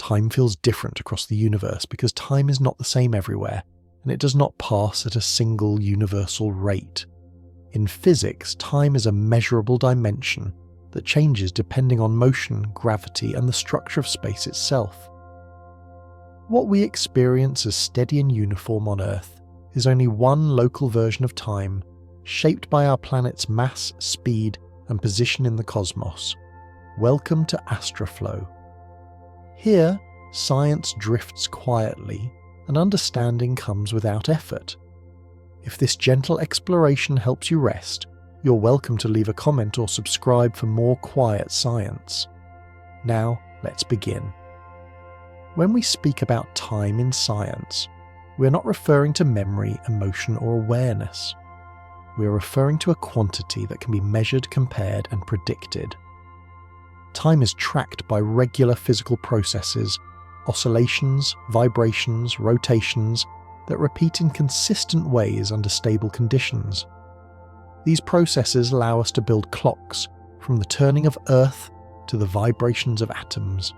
time feels different across the universe because time is not the same everywhere, and it does not pass at a single universal rate. In physics, time is a measurable dimension that changes depending on motion, gravity, and the structure of space itself. What we experience as steady and uniform on Earth is only one local version of time, shaped by our planet's mass, speed, and position in the cosmos. Welcome to AstraFlow. Here, science drifts quietly, and understanding comes without effort. If this gentle exploration helps you rest, you're welcome to leave a comment or subscribe for more quiet science. Now, let's begin. When we speak about time in science, we're not referring to memory, emotion, or awareness. We're referring to a quantity that can be measured, compared, and predicted. Time is tracked by regular physical processes, oscillations, vibrations, rotations, that repeat in consistent ways under stable conditions. These processes allow us to build clocks, from the turning of Earth to the vibrations of atoms.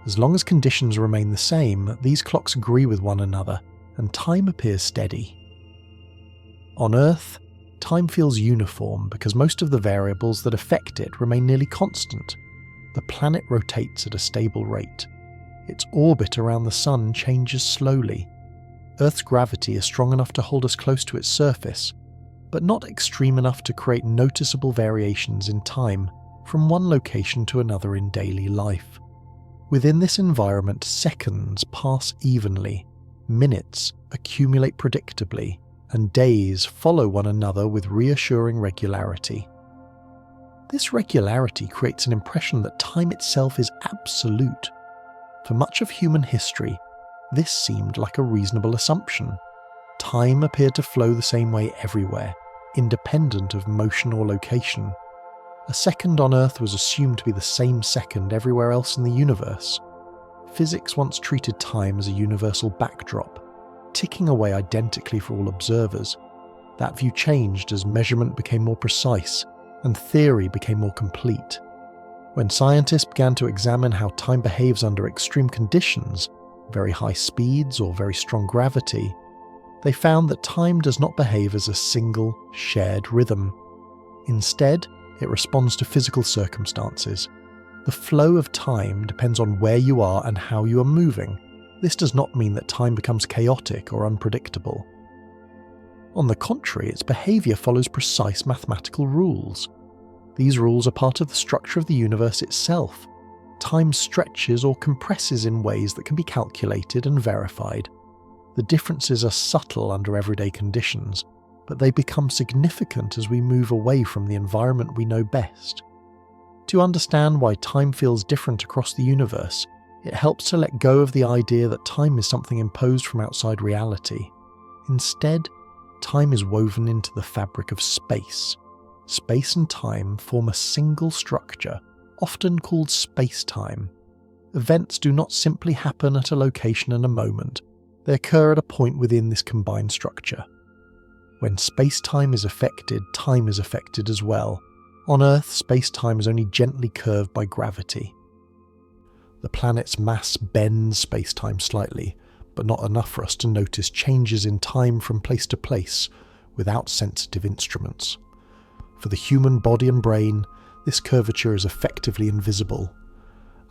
As long as conditions remain the same, these clocks agree with one another, and time appears steady. On Earth, time feels uniform because most of the variables that affect it remain nearly constant. The planet rotates at a stable rate. Its orbit around the Sun changes slowly. Earth's gravity is strong enough to hold us close to its surface, but not extreme enough to create noticeable variations in time from one location to another in daily life. Within this environment, seconds pass evenly, minutes accumulate predictably, and days follow one another with reassuring regularity. This regularity creates an impression that time itself is absolute. For much of human history, this seemed like a reasonable assumption. Time appeared to flow the same way everywhere, independent of motion or location. A second on Earth was assumed to be the same second everywhere else in the universe. Physics once treated time as a universal backdrop, ticking away identically for all observers. That view changed as measurement became more precise and theory became more complete. When scientists began to examine how time behaves under extreme conditions, very high speeds or very strong gravity, they found that time does not behave as a single, shared rhythm. Instead, it responds to physical circumstances. The flow of time depends on where you are and how you are moving. This does not mean that time becomes chaotic or unpredictable. On the contrary, its behavior follows precise mathematical rules. These rules are part of the structure of the universe itself. Time stretches or compresses in ways that can be calculated and verified. The differences are subtle under everyday conditions, but they become significant as we move away from the environment we know best. To understand why time feels different across the universe, it helps to let go of the idea that time is something imposed from outside reality. Instead, time is woven into the fabric of space. Space and time form a single structure, often called space-time. Events do not simply happen at a location and a moment. They occur at a point within this combined structure. When space-time is affected, time is affected as well. On Earth, space-time is only gently curved by gravity. The planet's mass bends space-time slightly, but not enough for us to notice changes in time from place to place without sensitive instruments. For the human body and brain, this curvature is effectively invisible.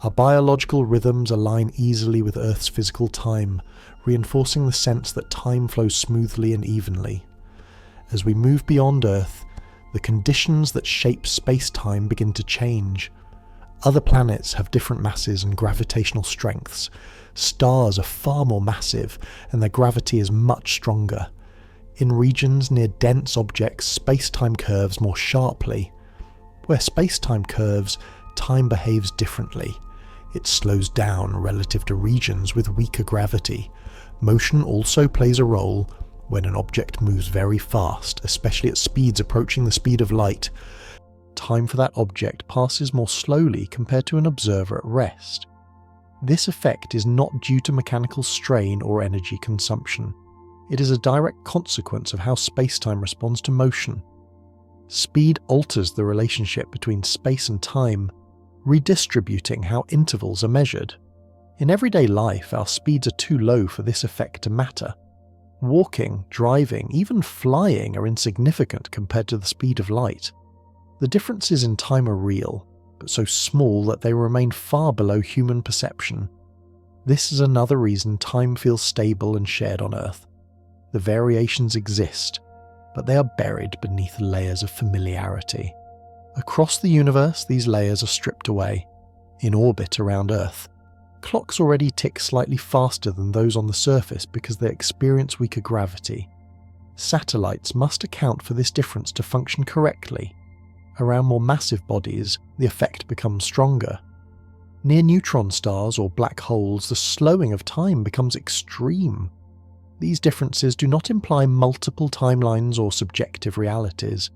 Our biological rhythms align easily with Earth's physical time, reinforcing the sense that time flows smoothly and evenly. As we move beyond Earth, the conditions that shape space-time begin to change. Other planets have different masses and gravitational strengths. Stars are far more massive, and their gravity is much stronger. In regions near dense objects, space-time curves more sharply. Where space-time curves, time behaves differently. It slows down relative to regions with weaker gravity. Motion also plays a role. When an object moves very fast, especially at speeds approaching the speed of light, time for that object passes more slowly compared to an observer at rest. This effect is not due to mechanical strain or energy consumption. It is a direct consequence of how space-time responds to motion. Speed alters the relationship between space and time, redistributing how intervals are measured. In everyday life, our speeds are too low for this effect to matter. Walking, driving, even flying are insignificant compared to the speed of light. The differences in time are real, but so small that they remain far below human perception. This is another reason time feels stable and shared on Earth. The variations exist, but they are buried beneath layers of familiarity. Across the universe, these layers are stripped away. In orbit around Earth, clocks already tick slightly faster than those on the surface because they experience weaker gravity. Satellites must account for this difference to function correctly. Around more massive bodies, the effect becomes stronger. Near neutron stars or black holes, the slowing of time becomes extreme. These differences do not imply multiple timelines or subjective realities.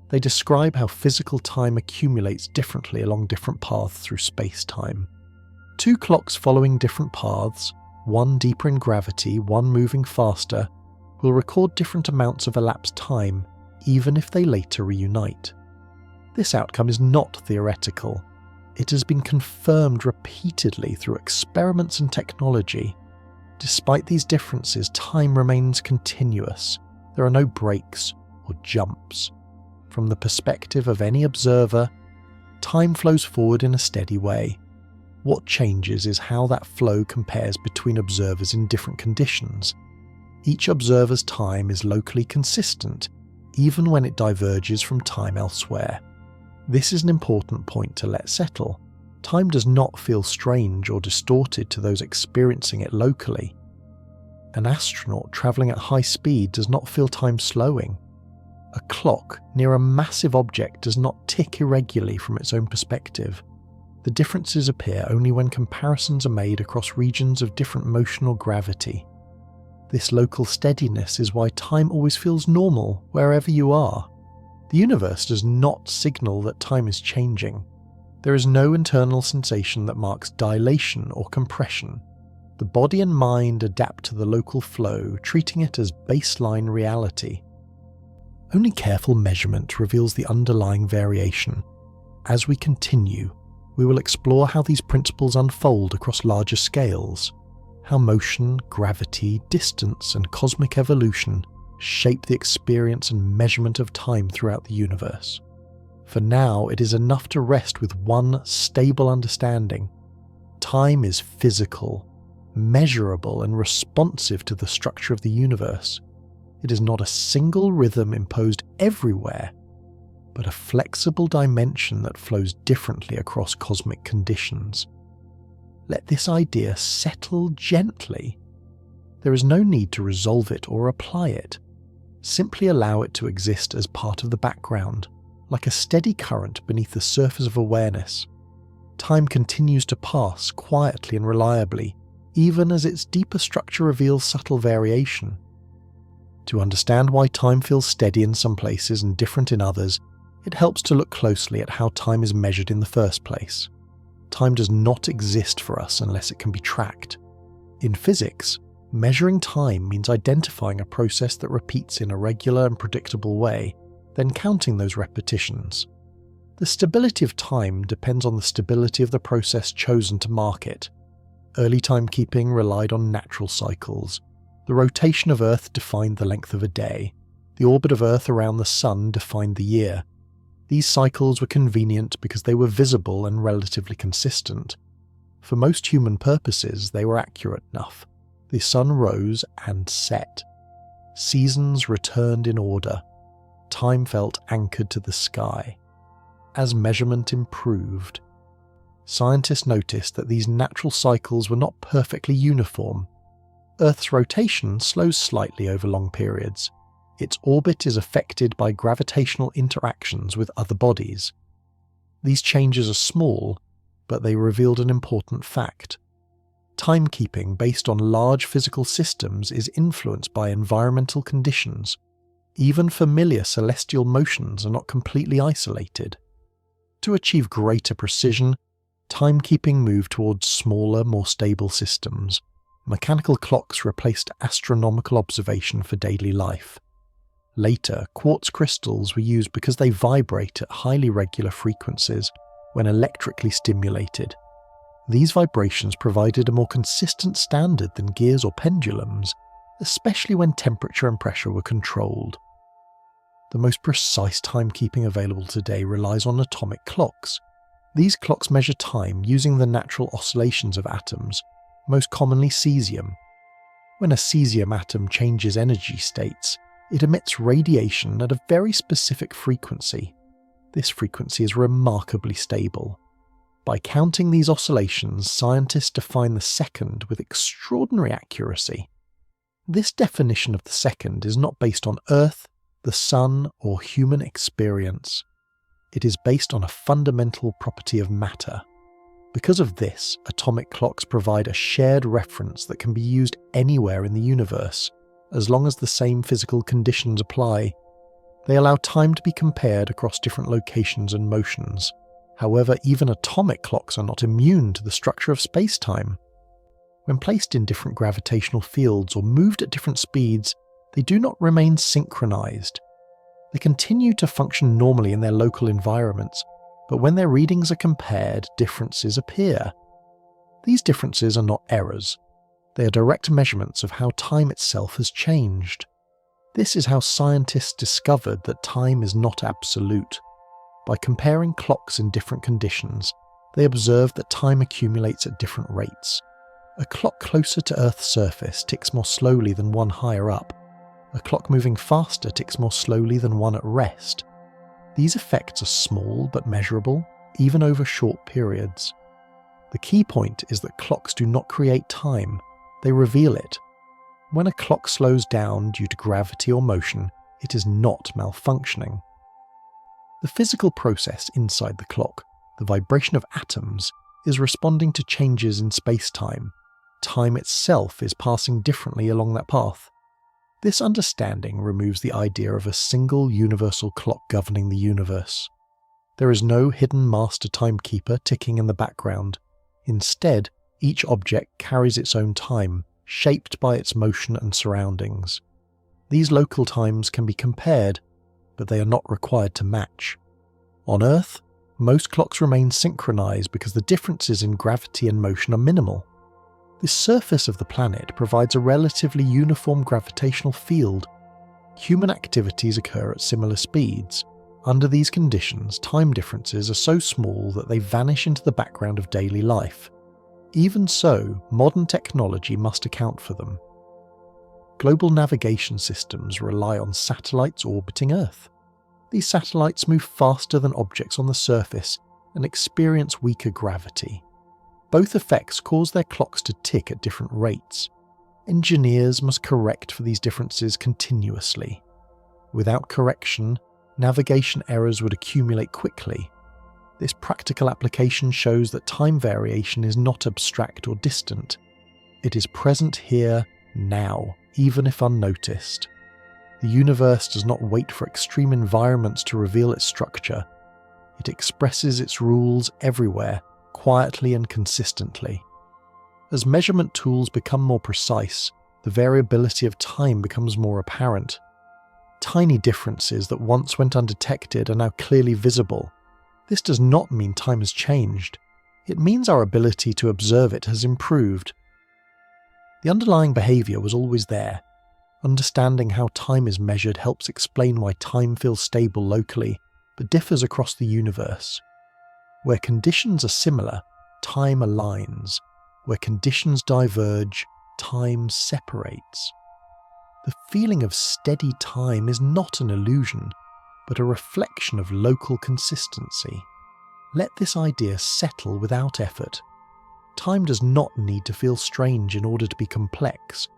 They describe how physical time accumulates differently along different paths through space-time. Two clocks following different paths, one deeper in gravity, one moving faster, will record different amounts of elapsed time, even if they later reunite. This outcome is not theoretical. It has been confirmed repeatedly through experiments and technology. Despite these differences, time remains continuous. There are no breaks or jumps. From the perspective of any observer, time flows forward in a steady way. What changes is how that flow compares between observers in different conditions. Each observer's time is locally consistent, even when it diverges from time elsewhere. This is an important point to let settle. Time does not feel strange or distorted to those experiencing it locally. An astronaut travelling at high speed does not feel time slowing. A clock near a massive object does not tick irregularly from its own perspective. The differences appear only when comparisons are made across regions of different motional gravity. This local steadiness is why time always feels normal wherever you are. The universe does not signal that time is changing. There is no internal sensation that marks dilation or compression. The body and mind adapt to the local flow, treating it as baseline reality. Only careful measurement reveals the underlying variation. As we continue, we will explore how these principles unfold across larger scales, how motion, gravity, distance, and cosmic evolution shape the experience and measurement of time throughout the universe. For now, it is enough to rest with one stable understanding. Time is physical, measurable, and responsive to the structure of the universe. It is not a single rhythm imposed everywhere, but a flexible dimension that flows differently across cosmic conditions. Let this idea settle gently. There is no need to resolve it or apply it. Simply allow it to exist as part of the background, like a steady current beneath the surface of awareness. Time continues to pass quietly and reliably, even as its deeper structure reveals subtle variation. To understand why time feels steady in some places and different in others, it helps to look closely at how time is measured in the first place. Time does not exist for us unless it can be tracked. In physics, measuring time means identifying a process that repeats in a regular and predictable way, then counting those repetitions. The stability of time depends on the stability of the process chosen to mark it. Early timekeeping relied on natural cycles. The rotation of Earth defined the length of a day. The orbit of Earth around the Sun defined the year. These cycles were convenient because they were visible and relatively consistent. For most human purposes, they were accurate enough. The sun rose and set. Seasons returned in order. Time felt anchored to the sky. As measurement improved, scientists noticed that these natural cycles were not perfectly uniform. Earth's rotation slows slightly over long periods. Its orbit is affected by gravitational interactions with other bodies. These changes are small, but they revealed an important fact. Timekeeping based on large physical systems is influenced by environmental conditions. Even familiar celestial motions are not completely isolated. To achieve greater precision, timekeeping moved towards smaller, more stable systems. Mechanical clocks replaced astronomical observation for daily life. Later, quartz crystals were used because they vibrate at highly regular frequencies when electrically stimulated. These vibrations provided a more consistent standard than gears or pendulums, especially when temperature and pressure were controlled. The most precise timekeeping available today relies on atomic clocks. These clocks measure time using the natural oscillations of atoms, most commonly cesium. When a cesium atom changes energy states, it emits radiation at a very specific frequency. This frequency is remarkably stable. By counting these oscillations, scientists define the second with extraordinary accuracy. This definition of the second is not based on Earth, the Sun, or human experience. It is based on a fundamental property of matter. Because of this, atomic clocks provide a shared reference that can be used anywhere in the universe, as long as the same physical conditions apply. They allow time to be compared across different locations and motions. However, even atomic clocks are not immune to the structure of space-time. When placed in different gravitational fields or moved at different speeds, they do not remain synchronized. They continue to function normally in their local environments, but when their readings are compared, differences appear. These differences are not errors. They are direct measurements of how time itself has changed. This is how scientists discovered that time is not absolute. By comparing clocks in different conditions, they observed that time accumulates at different rates. A clock closer to Earth's surface ticks more slowly than one higher up. A clock moving faster ticks more slowly than one at rest. These effects are small but measurable, even over short periods. The key point is that clocks do not create time, they reveal it. When a clock slows down due to gravity or motion, it is not malfunctioning. The physical process inside the clock, the vibration of atoms, is responding to changes in space-time. Time itself is passing differently along that path. This understanding removes the idea of a single universal clock governing the universe. There is no hidden master timekeeper ticking in the background. Instead, each object carries its own time, shaped by its motion and surroundings. These local times can be compared, but they are not required to match. On Earth, most clocks remain synchronized because the differences in gravity and motion are minimal. The surface of the planet provides a relatively uniform gravitational field. Human activities occur at similar speeds. Under these conditions, time differences are so small that they vanish into the background of daily life. Even so, modern technology must account for them. Global navigation systems rely on satellites orbiting Earth. These satellites move faster than objects on the surface and experience weaker gravity. Both effects cause their clocks to tick at different rates. Engineers must correct for these differences continuously. Without correction, navigation errors would accumulate quickly. This practical application shows that time variation is not abstract or distant. It is present here, now, even if unnoticed. The universe does not wait for extreme environments to reveal its structure. It expresses its rules everywhere, quietly and consistently. As measurement tools become more precise, the variability of time becomes more apparent. Tiny differences that once went undetected are now clearly visible. This does not mean time has changed. It means our ability to observe it has improved. The underlying behavior was always there. Understanding how time is measured helps explain why time feels stable locally, but differs across the universe. Where conditions are similar, time aligns. Where conditions diverge, time separates. The feeling of steady time is not an illusion, but a reflection of local consistency. Let this idea settle without effort. Time does not need to feel strange in order to be complex.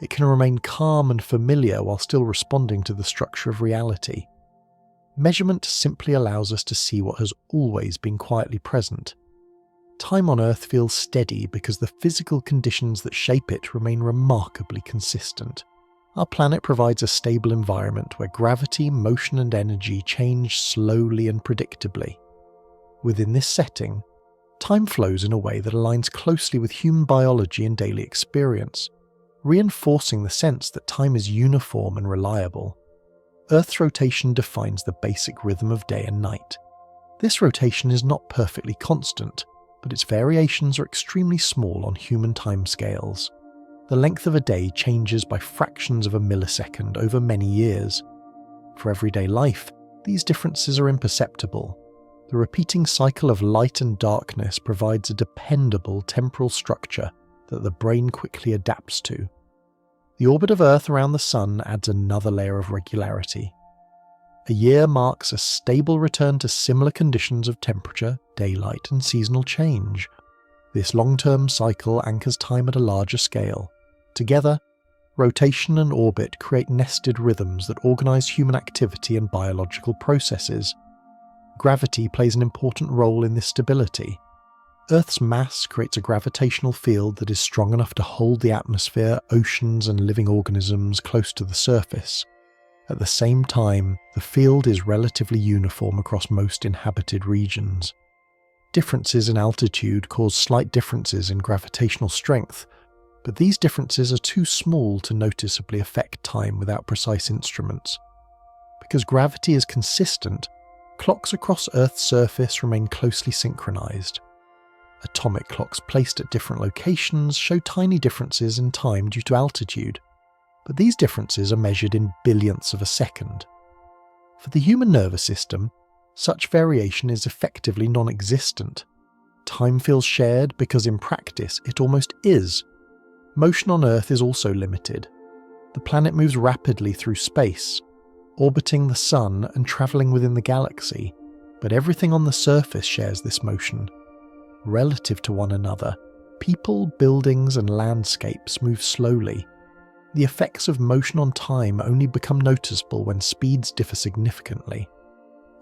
It can remain calm and familiar while still responding to the structure of reality. Measurement simply allows us to see what has always been quietly present. Time on Earth feels steady because the physical conditions that shape it remain remarkably consistent. Our planet provides a stable environment where gravity, motion and energy change slowly and predictably. Within this setting, time flows in a way that aligns closely with human biology and daily experience, reinforcing the sense that time is uniform and reliable. Earth's rotation defines the basic rhythm of day and night. This rotation is not perfectly constant. but its variations are extremely small on human timescales. The length of a day changes by fractions of a millisecond over many years. For everyday life, these differences are imperceptible. The repeating cycle of light and darkness provides a dependable temporal structure that the brain quickly adapts to. The orbit of Earth around the Sun adds another layer of regularity. A year marks a stable return to similar conditions of temperature, daylight, and seasonal change. This long-term cycle anchors time at a larger scale. Together, rotation and orbit create nested rhythms that organize human activity and biological processes. Gravity plays an important role in this stability. Earth's mass creates a gravitational field that is strong enough to hold the atmosphere, oceans, and living organisms close to the surface. At the same time, the field is relatively uniform across most inhabited regions. Differences in altitude cause slight differences in gravitational strength, but these differences are too small to noticeably affect time without precise instruments. Because gravity is consistent, clocks across Earth's surface remain closely synchronized. Atomic clocks placed at different locations show tiny differences in time due to altitude, but these differences are measured in billionths of a second. For the human nervous system, such variation is effectively non-existent. Time feels shared because in practice it almost is. Motion on Earth is also limited. The planet moves rapidly through space, orbiting the Sun and travelling within the galaxy, but everything on the surface shares this motion. Relative to one another, people, buildings, and landscapes move slowly. The effects of motion on time only become noticeable when speeds differ significantly.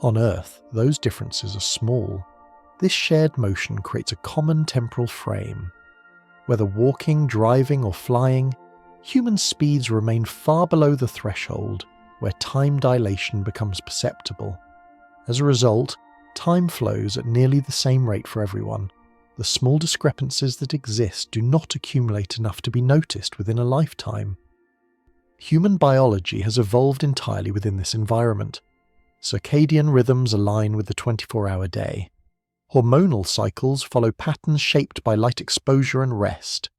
On Earth, those differences are small. This shared motion creates a common temporal frame. Whether walking, driving, or flying, human speeds remain far below the threshold where time dilation becomes perceptible. As a result, time flows at nearly the same rate for everyone. The small discrepancies that exist do not accumulate enough to be noticed within a lifetime. Human biology has evolved entirely within this environment. Circadian rhythms align with the 24-hour day. Hormonal cycles follow patterns shaped by light exposure and rest.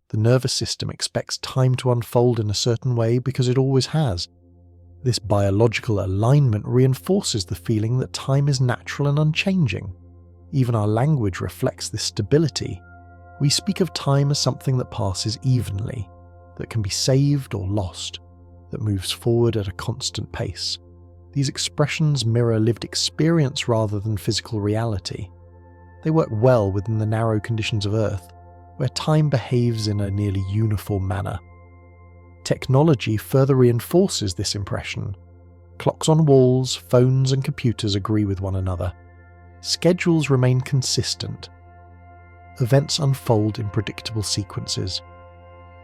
The nervous system expects time to unfold in a certain way because it always has. This biological alignment reinforces the feeling that time is natural and unchanging. Even our language reflects this stability. We speak of time as something that passes evenly, that can be saved or lost, that moves forward at a constant pace. These expressions mirror lived experience rather than physical reality. They work well within the narrow conditions of Earth, where time behaves in a nearly uniform manner. Technology further reinforces this impression. Clocks on walls, phones, and computers agree with one another. Schedules remain consistent. Events unfold in predictable sequences.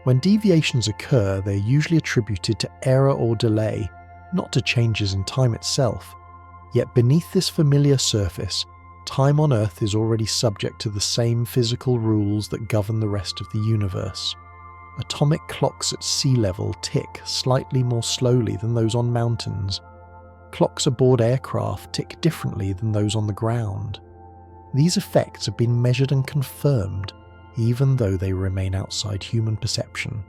When deviations occur, they are usually attributed to error or delay, not to changes in time itself. Yet beneath this familiar surface, time on Earth is already subject to the same physical rules that govern the rest of the universe. Atomic clocks at sea level tick slightly more slowly than those on mountains. Clocks aboard aircraft tick differently than those on the ground. These effects have been measured and confirmed, even though they remain outside human perception.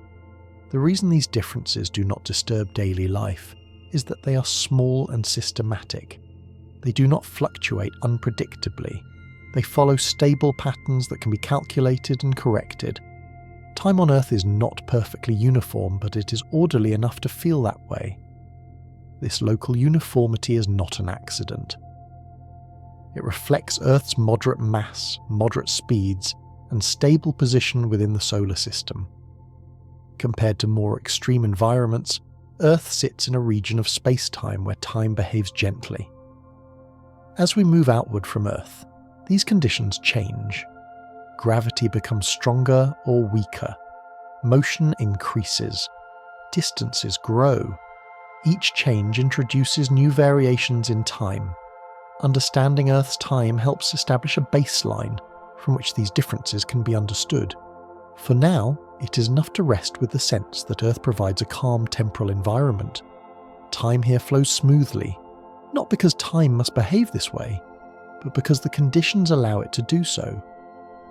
The reason these differences do not disturb daily life is that they are small and systematic. They do not fluctuate unpredictably. They follow stable patterns that can be calculated and corrected. Time on Earth is not perfectly uniform, but it is orderly enough to feel that way. This local uniformity is not an accident. It reflects Earth's moderate mass, moderate speeds, and stable position within the solar system. Compared to more extreme environments, Earth sits in a region of space-time where time behaves gently. As we move outward from Earth, these conditions change. Gravity becomes stronger or weaker. Motion increases. Distances grow. Each change introduces new variations in time. Understanding Earth's time helps establish a baseline from which these differences can be understood. For now, it is enough to rest with the sense that Earth provides a calm temporal environment. Time here flows smoothly, not because time must behave this way, but because the conditions allow it to do so.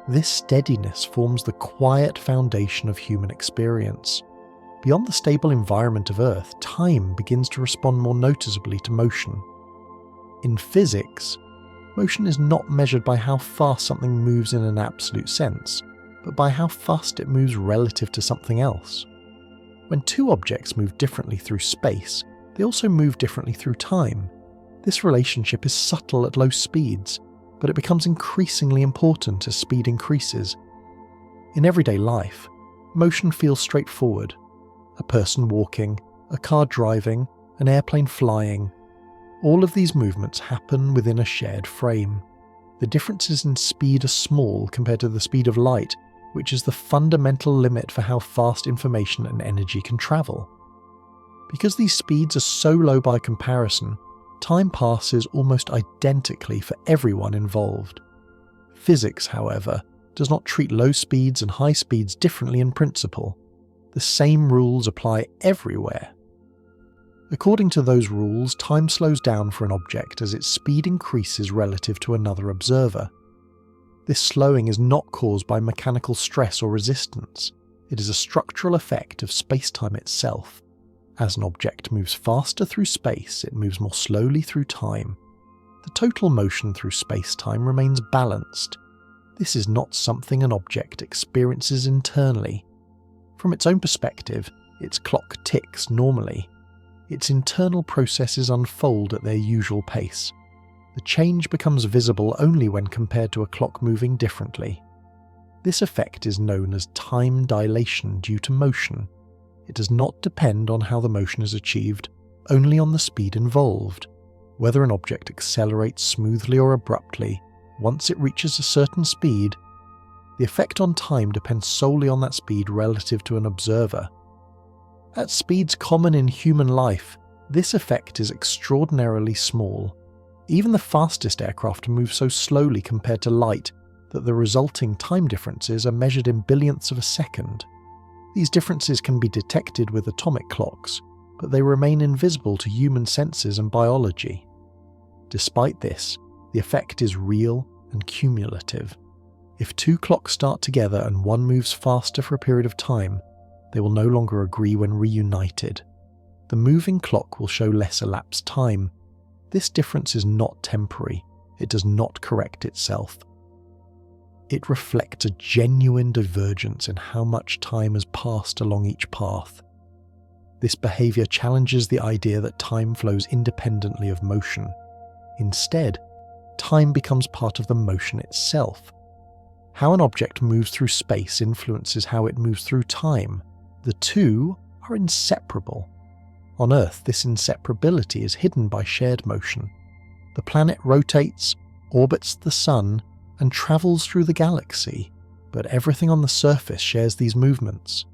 This steadiness forms the quiet foundation of human experience. Beyond the stable environment of Earth, time begins to respond more noticeably to motion. In physics, motion is not measured by how fast something moves in an absolute sense, but by how fast it moves relative to something else. When two objects move differently through space, they also move differently through time. This relationship is subtle at low speeds, but it becomes increasingly important as speed increases. In everyday life, motion feels straightforward. A person walking, a car driving, an airplane flying. All of these movements happen within a shared frame. The differences in speed are small compared to the speed of light, which is the fundamental limit for how fast information and energy can travel. Because these speeds are so low by comparison, time passes almost identically for everyone involved. Physics, however, does not treat low speeds and high speeds differently in principle. The same rules apply everywhere. According to those rules, time slows down for an object as its speed increases relative to another observer. This slowing is not caused by mechanical stress or resistance. It is a structural effect of space-time itself. As an object moves faster through space, it moves more slowly through time. The total motion through space-time remains balanced. This is not something an object experiences internally. From its own perspective, its clock ticks normally. Its internal processes unfold at their usual pace. The change becomes visible only when compared to a clock moving differently. This effect is known as time dilation due to motion. It does not depend on how the motion is achieved, only on the speed involved. Whether an object accelerates smoothly or abruptly, once it reaches a certain speed, the effect on time depends solely on that speed relative to an observer. At speeds common in human life, this effect is extraordinarily small. Even the fastest aircraft move so slowly compared to light that the resulting time differences are measured in billionths of a second. These differences can be detected with atomic clocks, but they remain invisible to human senses and biology. Despite this, the effect is real and cumulative. If two clocks start together and one moves faster for a period of time, they will no longer agree when reunited. The moving clock will show less elapsed time. This difference is not temporary. It does not correct itself. It reflects a genuine divergence in how much time has passed along each path. This behavior challenges the idea that time flows independently of motion. Instead, time becomes part of the motion itself. How an object moves through space influences how it moves through time. The two are inseparable. On Earth, this inseparability is hidden by shared motion. The planet rotates, orbits the Sun, and travels through the galaxy, but everything on the surface shares these movements.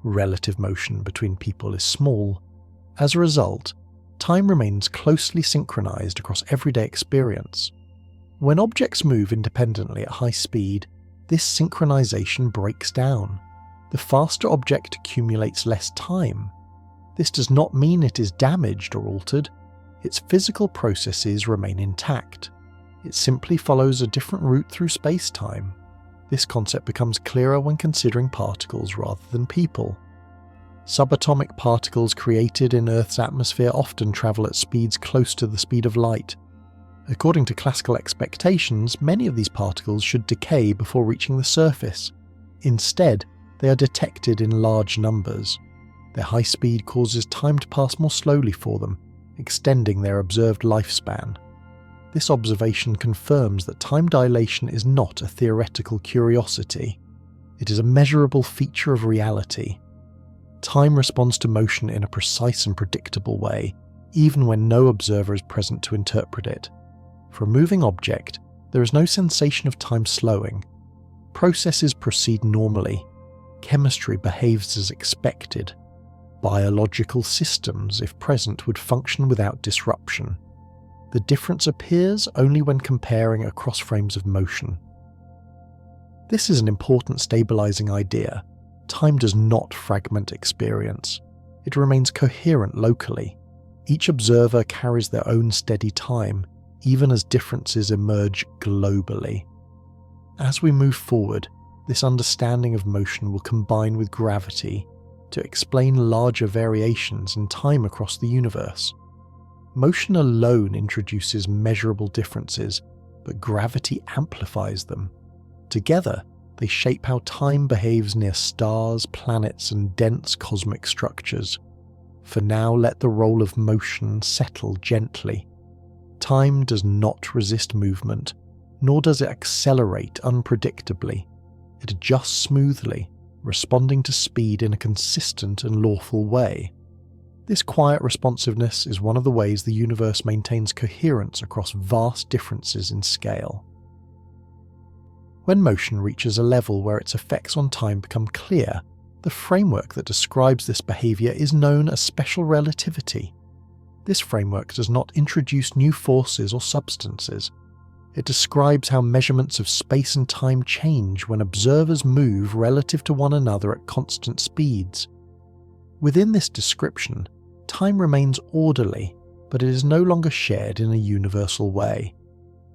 Relative motion between people is small. As a result, time remains closely synchronized across everyday experience. When objects move independently at high speed, this synchronization breaks down. The faster object accumulates less time. This does not mean it is damaged or altered. Its physical processes remain intact. It simply follows a different route through space-time. This concept becomes clearer when considering particles rather than people. Subatomic particles created in Earth's atmosphere often travel at speeds close to the speed of light. According to classical expectations, many of these particles should decay before reaching the surface. Instead, they are detected in large numbers. Their high speed causes time to pass more slowly for them, extending their observed lifespan. This observation confirms that time dilation is not a theoretical curiosity. It is a measurable feature of reality. Time responds to motion in a precise and predictable way, even when no observer is present to interpret it. For a moving object, there is no sensation of time slowing. Processes proceed normally. Chemistry behaves as expected. Biological systems, if present, would function without disruption. The difference appears only when comparing across frames of motion. This is an important stabilizing idea. Time does not fragment experience. It remains coherent locally. Each observer carries their own steady time, even as differences emerge globally. As we move forward, this understanding of motion will combine with gravity to explain larger variations in time across the universe. Motion alone introduces measurable differences, but gravity amplifies them. Together, they shape how time behaves near stars, planets, and dense cosmic structures. For now, let the role of motion settle gently. Time does not resist movement, nor does it accelerate unpredictably. It adjusts smoothly, responding to speed in a consistent and lawful way. This quiet responsiveness is one of the ways the universe maintains coherence across vast differences in scale. When motion reaches a level where its effects on time become clear, the framework that describes this behavior is known as special relativity. This framework does not introduce new forces or substances. It describes how measurements of space and time change when observers move relative to one another at constant speeds. Within this description, time remains orderly, but it is no longer shared in a universal way.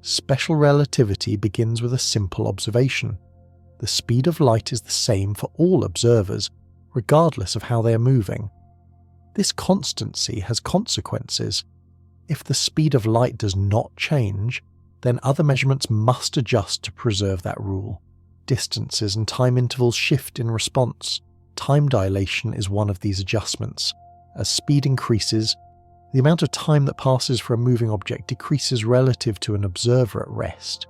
Special relativity begins with a simple observation. The speed of light is the same for all observers, regardless of how they are moving. This constancy has consequences. If the speed of light does not change, then other measurements must adjust to preserve that rule. Distances and time intervals shift in response. Time dilation is one of these adjustments. As speed increases, the amount of time that passes for a moving object decreases relative to an observer at rest.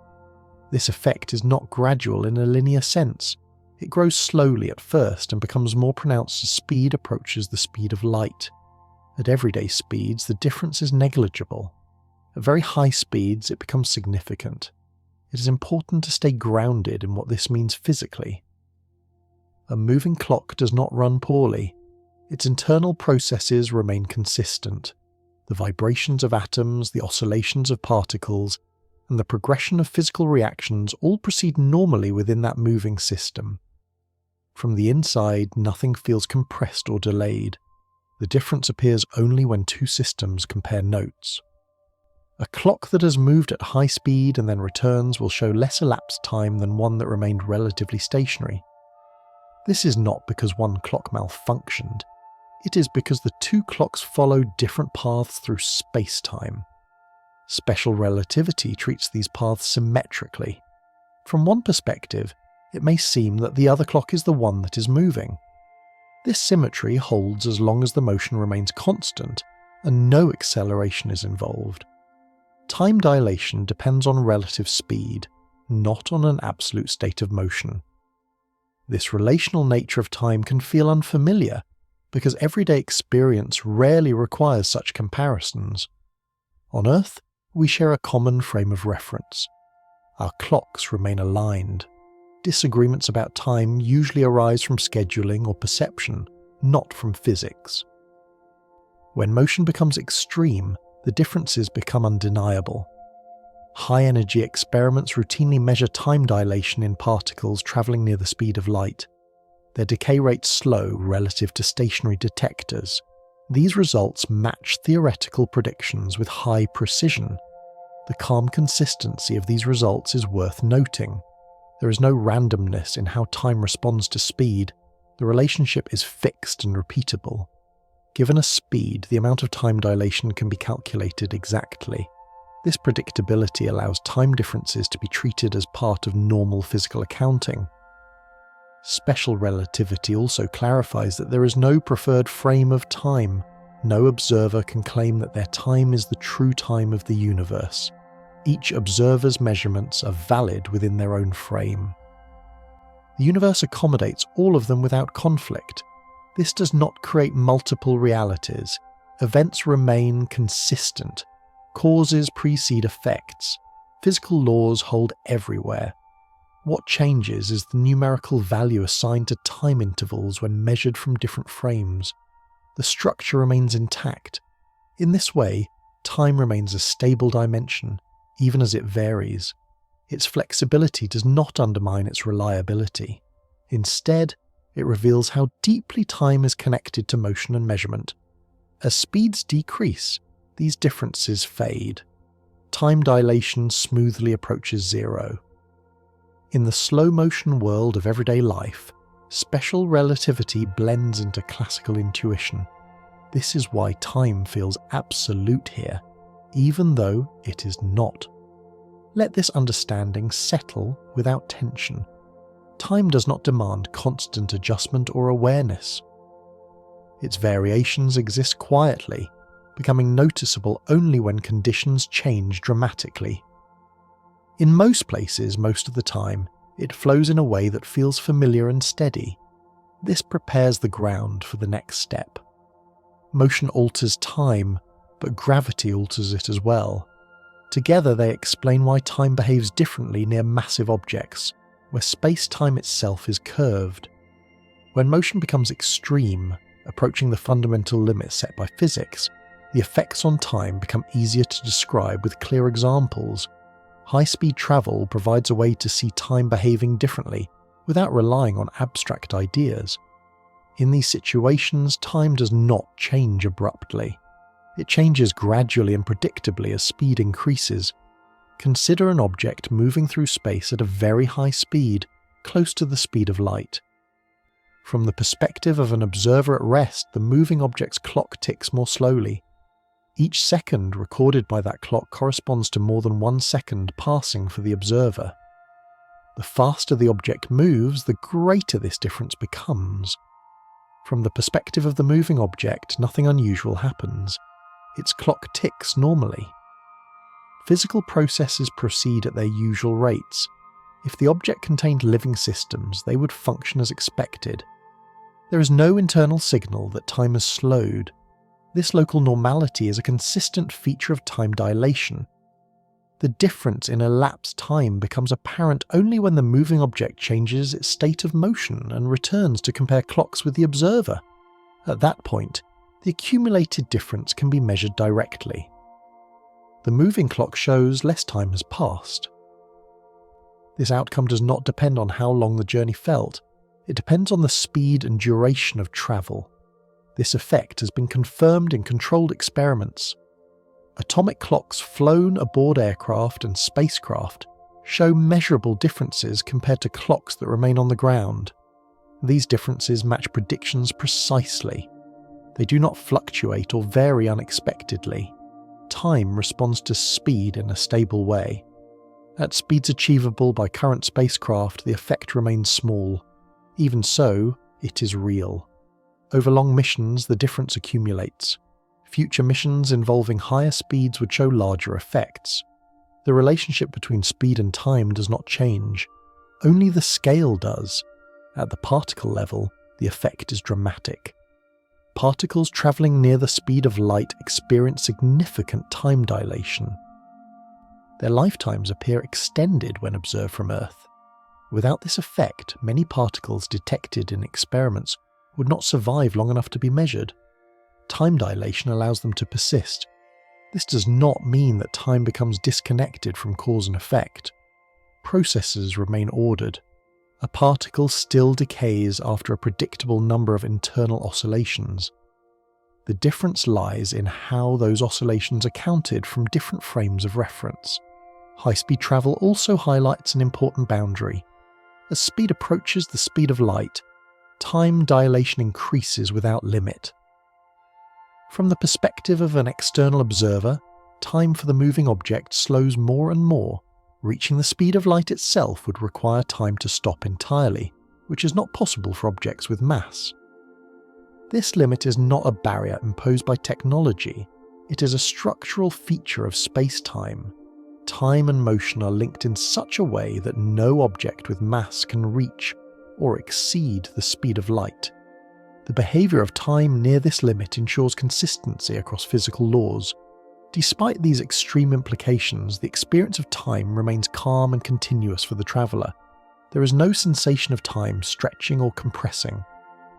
This effect is not gradual in a linear sense. It grows slowly at first and becomes more pronounced as speed approaches the speed of light. At everyday speeds, the difference is negligible. At very high speeds, it becomes significant. It is important to stay grounded in what this means physically. A moving clock does not run poorly. Its internal processes remain consistent. The vibrations of atoms, the oscillations of particles, and the progression of physical reactions all proceed normally within that moving system. From the inside, nothing feels compressed or delayed. The difference appears only when two systems compare notes. A clock that has moved at high speed and then returns will show less elapsed time than one that remained relatively stationary. This is not because one clock malfunctioned. It is because the two clocks follow different paths through space-time. Special relativity treats these paths symmetrically. From one perspective, it may seem that the other clock is the one that is moving. This symmetry holds as long as the motion remains constant and no acceleration is involved. Time dilation depends on relative speed, not on an absolute state of motion. This relational nature of time can feel unfamiliar because everyday experience rarely requires such comparisons. On Earth, we share a common frame of reference. Our clocks remain aligned. Disagreements about time usually arise from scheduling or perception, not from physics. When motion becomes extreme, the differences become undeniable. High-energy experiments routinely measure time dilation in particles travelling near the speed of light. Their decay rates slow relative to stationary detectors. These results match theoretical predictions with high precision. The calm consistency of these results is worth noting. There is no randomness in how time responds to speed. The relationship is fixed and repeatable. Given a speed, the amount of time dilation can be calculated exactly. This predictability allows time differences to be treated as part of normal physical accounting. Special relativity also clarifies that there is no preferred frame of time. No observer can claim that their time is the true time of the universe. Each observer's measurements are valid within their own frame. The universe accommodates all of them without conflict. This does not create multiple realities. Events remain consistent. Causes precede effects. Physical laws hold everywhere. What changes is the numerical value assigned to time intervals when measured from different frames. The structure remains intact. In this way, time remains a stable dimension, even as it varies. Its flexibility does not undermine its reliability. Instead, it reveals how deeply time is connected to motion and measurement. As speeds decrease, these differences fade. Time dilation smoothly approaches zero. In the slow-motion world of everyday life, special relativity blends into classical intuition. This is why time feels absolute here, even though it is not. Let this understanding settle without tension. Time does not demand constant adjustment or awareness. Its variations exist quietly, becoming noticeable only when conditions change dramatically. In most places, most of the time, it flows in a way that feels familiar and steady. This prepares the ground for the next step. Motion alters time, but gravity alters it as well. Together they explain why time behaves differently near massive objects, where space-time itself is curved. When motion becomes extreme, approaching the fundamental limits set by physics, the effects on time become easier to describe with clear examples. High-speed travel provides a way to see time behaving differently without relying on abstract ideas. In these situations, time does not change abruptly. It changes gradually and predictably as speed increases. Consider an object moving through space at a very high speed, close to the speed of light. From the perspective of an observer at rest, the moving object's clock ticks more slowly. Each second recorded by that clock corresponds to more than 1 second passing for the observer. The faster the object moves, the greater this difference becomes. From the perspective of the moving object, nothing unusual happens. Its clock ticks normally. Physical processes proceed at their usual rates. If the object contained living systems, they would function as expected. There is no internal signal that time has slowed. This local normality is a consistent feature of time dilation. The difference in elapsed time becomes apparent only when the moving object changes its state of motion and returns to compare clocks with the observer. At that point, the accumulated difference can be measured directly. The moving clock shows less time has passed. This outcome does not depend on how long the journey felt. It depends on the speed and duration of travel. This effect has been confirmed in controlled experiments. Atomic clocks flown aboard aircraft and spacecraft show measurable differences compared to clocks that remain on the ground. These differences match predictions precisely. They do not fluctuate or vary unexpectedly. Time responds to speed in a stable way. At speeds achievable by current spacecraft, the effect remains small. Even so, it is real. Over long missions, the difference accumulates. Future missions involving higher speeds would show larger effects. The relationship between speed and time does not change. Only the scale does. At the particle level, the effect is dramatic. Particles travelling near the speed of light experience significant time dilation. Their lifetimes appear extended when observed from Earth. Without this effect, many particles detected in experiments would not survive long enough to be measured. Time dilation allows them to persist. This does not mean that time becomes disconnected from cause and effect. Processes remain ordered. A particle still decays after a predictable number of internal oscillations. The difference lies in how those oscillations are counted from different frames of reference. High-speed travel also highlights an important boundary. As speed approaches the speed of light, time dilation increases without limit. From the perspective of an external observer, time for the moving object slows more and more. Reaching the speed of light itself would require time to stop entirely, which is not possible for objects with mass. This limit is not a barrier imposed by technology. It is a structural feature of space-time. Time and motion are linked in such a way that no object with mass can reach or exceed the speed of light. The behaviour of time near this limit ensures consistency across physical laws. Despite these extreme implications, the experience of time remains calm and continuous for the traveller. There is no sensation of time stretching or compressing.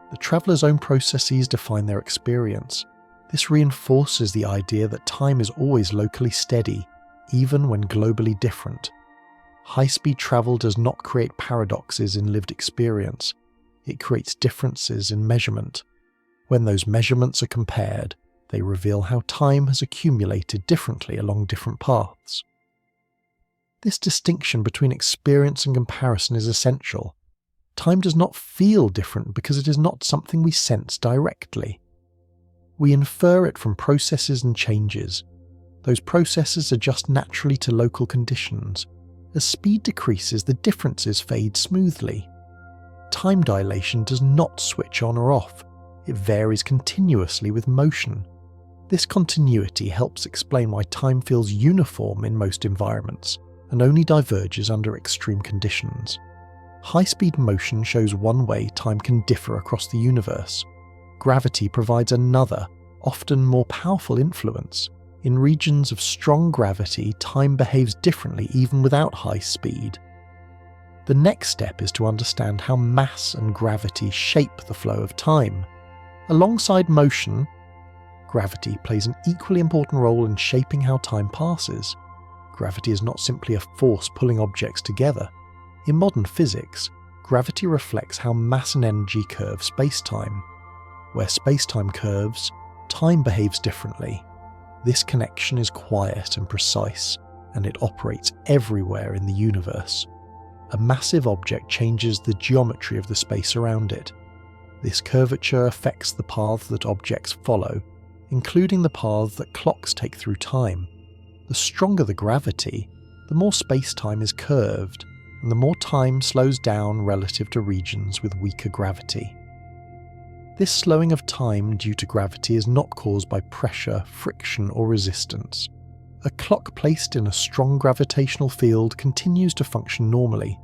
The traveller's own processes define their experience. This reinforces the idea that time is always locally steady, even when globally different. High-speed travel does not create paradoxes in lived experience. It creates differences in measurement. When those measurements are compared, they reveal how time has accumulated differently along different paths. This distinction between experience and comparison is essential. Time does not feel different because it is not something we sense directly. We infer it from processes and changes. Those processes adjust naturally to local conditions. As speed decreases, the differences fade smoothly. Time dilation does not switch on or off. It varies continuously with motion. This continuity helps explain why time feels uniform in most environments and only diverges under extreme conditions. High-speed motion shows one way time can differ across the universe. Gravity provides another, often more powerful influence. In regions of strong gravity, time behaves differently even without high speed. The next step is to understand how mass and gravity shape the flow of time. Alongside motion, gravity plays an equally important role in shaping how time passes. Gravity is not simply a force pulling objects together. In modern physics, gravity reflects how mass and energy curve space-time. Where space-time curves, time behaves differently. This connection is quiet and precise, and it operates everywhere in the universe. A massive object changes the geometry of the space around it. This curvature affects the path that objects follow, including the paths that clocks take through time. The stronger the gravity, the more space-time is curved, and the more time slows down relative to regions with weaker gravity. This slowing of time due to gravity is not caused by pressure, friction, or resistance. A clock placed in a strong gravitational field continues to function normally.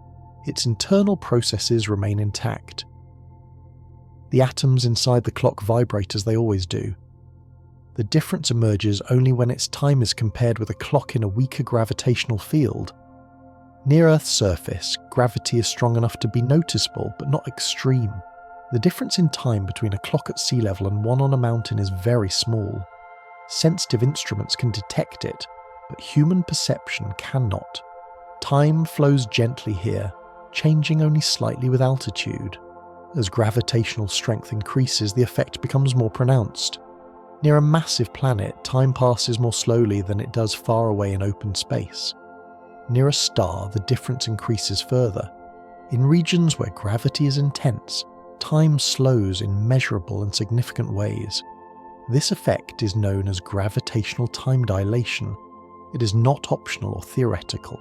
Its internal processes remain intact. The atoms inside the clock vibrate as they always do. The difference emerges only when its time is compared with a clock in a weaker gravitational field. Near Earth's surface, gravity is strong enough to be noticeable but not extreme. The difference in time between a clock at sea level and one on a mountain is very small. Sensitive instruments can detect it, but human perception cannot. Time flows gently here, changing only slightly with altitude. As gravitational strength increases, the effect becomes more pronounced. Near a massive planet, time passes more slowly than it does far away in open space. Near a star, the difference increases further. In regions where gravity is intense, time slows in measurable and significant ways. This effect is known as gravitational time dilation. It is not optional or theoretical.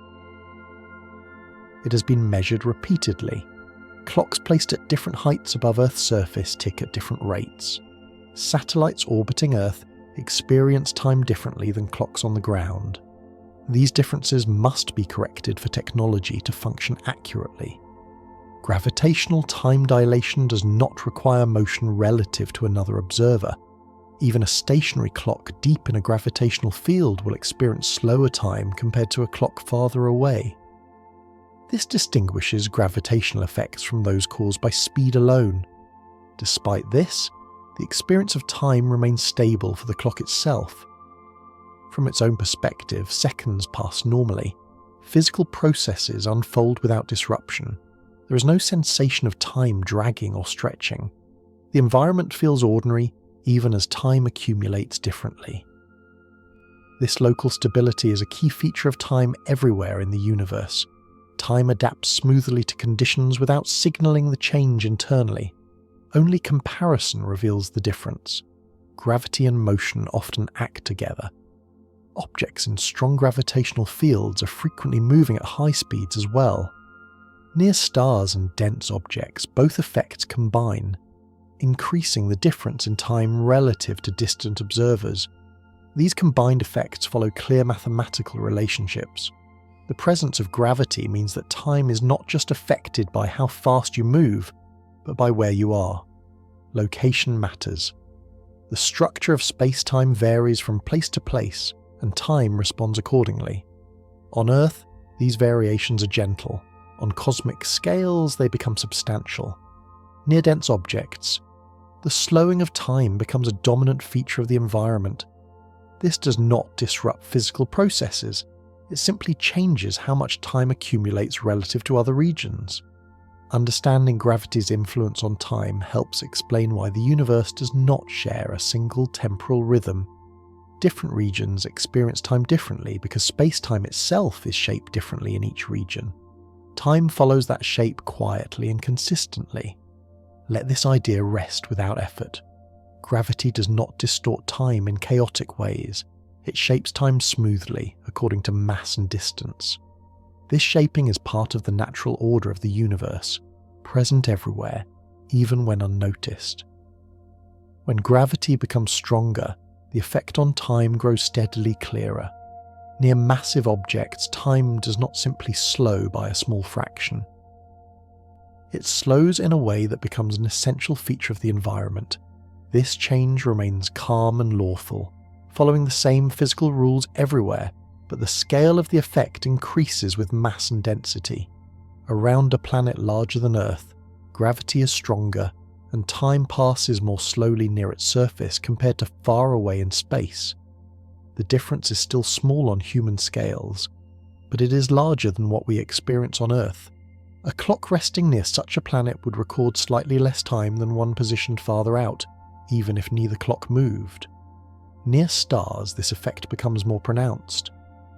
It has been measured repeatedly. Clocks placed at different heights above Earth's surface tick at different rates. Satellites orbiting Earth experience time differently than clocks on the ground. These differences must be corrected for technology to function accurately. Gravitational time dilation does not require motion relative to another observer. Even a stationary clock deep in a gravitational field will experience slower time compared to a clock farther away. This distinguishes gravitational effects from those caused by speed alone. Despite this, the experience of time remains stable for the clock itself. From its own perspective, seconds pass normally. Physical processes unfold without disruption. There is no sensation of time dragging or stretching. The environment feels ordinary, even as time accumulates differently. This local stability is a key feature of time everywhere in the universe. Time adapts smoothly to conditions without signaling the change internally. Only comparison reveals the difference. Gravity and motion often act together. Objects in strong gravitational fields are frequently moving at high speeds as well. Near stars and dense objects, both effects combine, increasing the difference in time relative to distant observers. These combined effects follow clear mathematical relationships. The presence of gravity means that time is not just affected by how fast you move, but by where you are. Location matters. The structure of space-time varies from place to place, and time responds accordingly. On Earth, these variations are gentle. On cosmic scales, they become substantial. Near dense objects, the slowing of time becomes a dominant feature of the environment. This does not disrupt physical processes. It simply changes how much time accumulates relative to other regions. Understanding gravity's influence on time helps explain why the universe does not share a single temporal rhythm. Different regions experience time differently because space-time itself is shaped differently in each region. Time follows that shape quietly and consistently. Let this idea rest without effort. Gravity does not distort time in chaotic ways. It shapes time smoothly according to mass and distance. This shaping is part of the natural order of the universe, present everywhere, even when unnoticed. When gravity becomes stronger, the effect on time grows steadily clearer. Near massive objects, time does not simply slow by a small fraction. It slows in a way that becomes an essential feature of the environment. This change remains calm and lawful, following the same physical rules everywhere, but the scale of the effect increases with mass and density. Around a planet larger than Earth, gravity is stronger, and time passes more slowly near its surface compared to far away in space. The difference is still small on human scales, but it is larger than what we experience on Earth. A clock resting near such a planet would record slightly less time than one positioned farther out, even if neither clock moved. Near stars, this effect becomes more pronounced.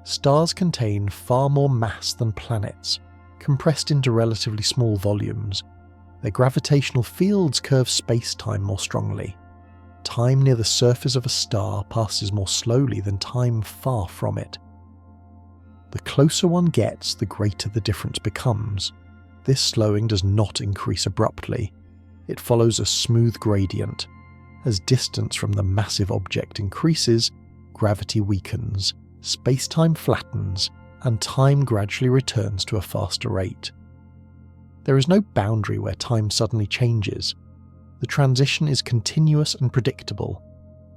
Stars contain far more mass than planets, compressed into relatively small volumes. Their gravitational fields curve space-time more strongly. Time near the surface of a star passes more slowly than time far from it. The closer one gets, the greater the difference becomes. This slowing does not increase abruptly. It follows a smooth gradient. As distance from the massive object increases, gravity weakens, space-time flattens, and time gradually returns to a faster rate. There is no boundary where time suddenly changes. The transition is continuous and predictable.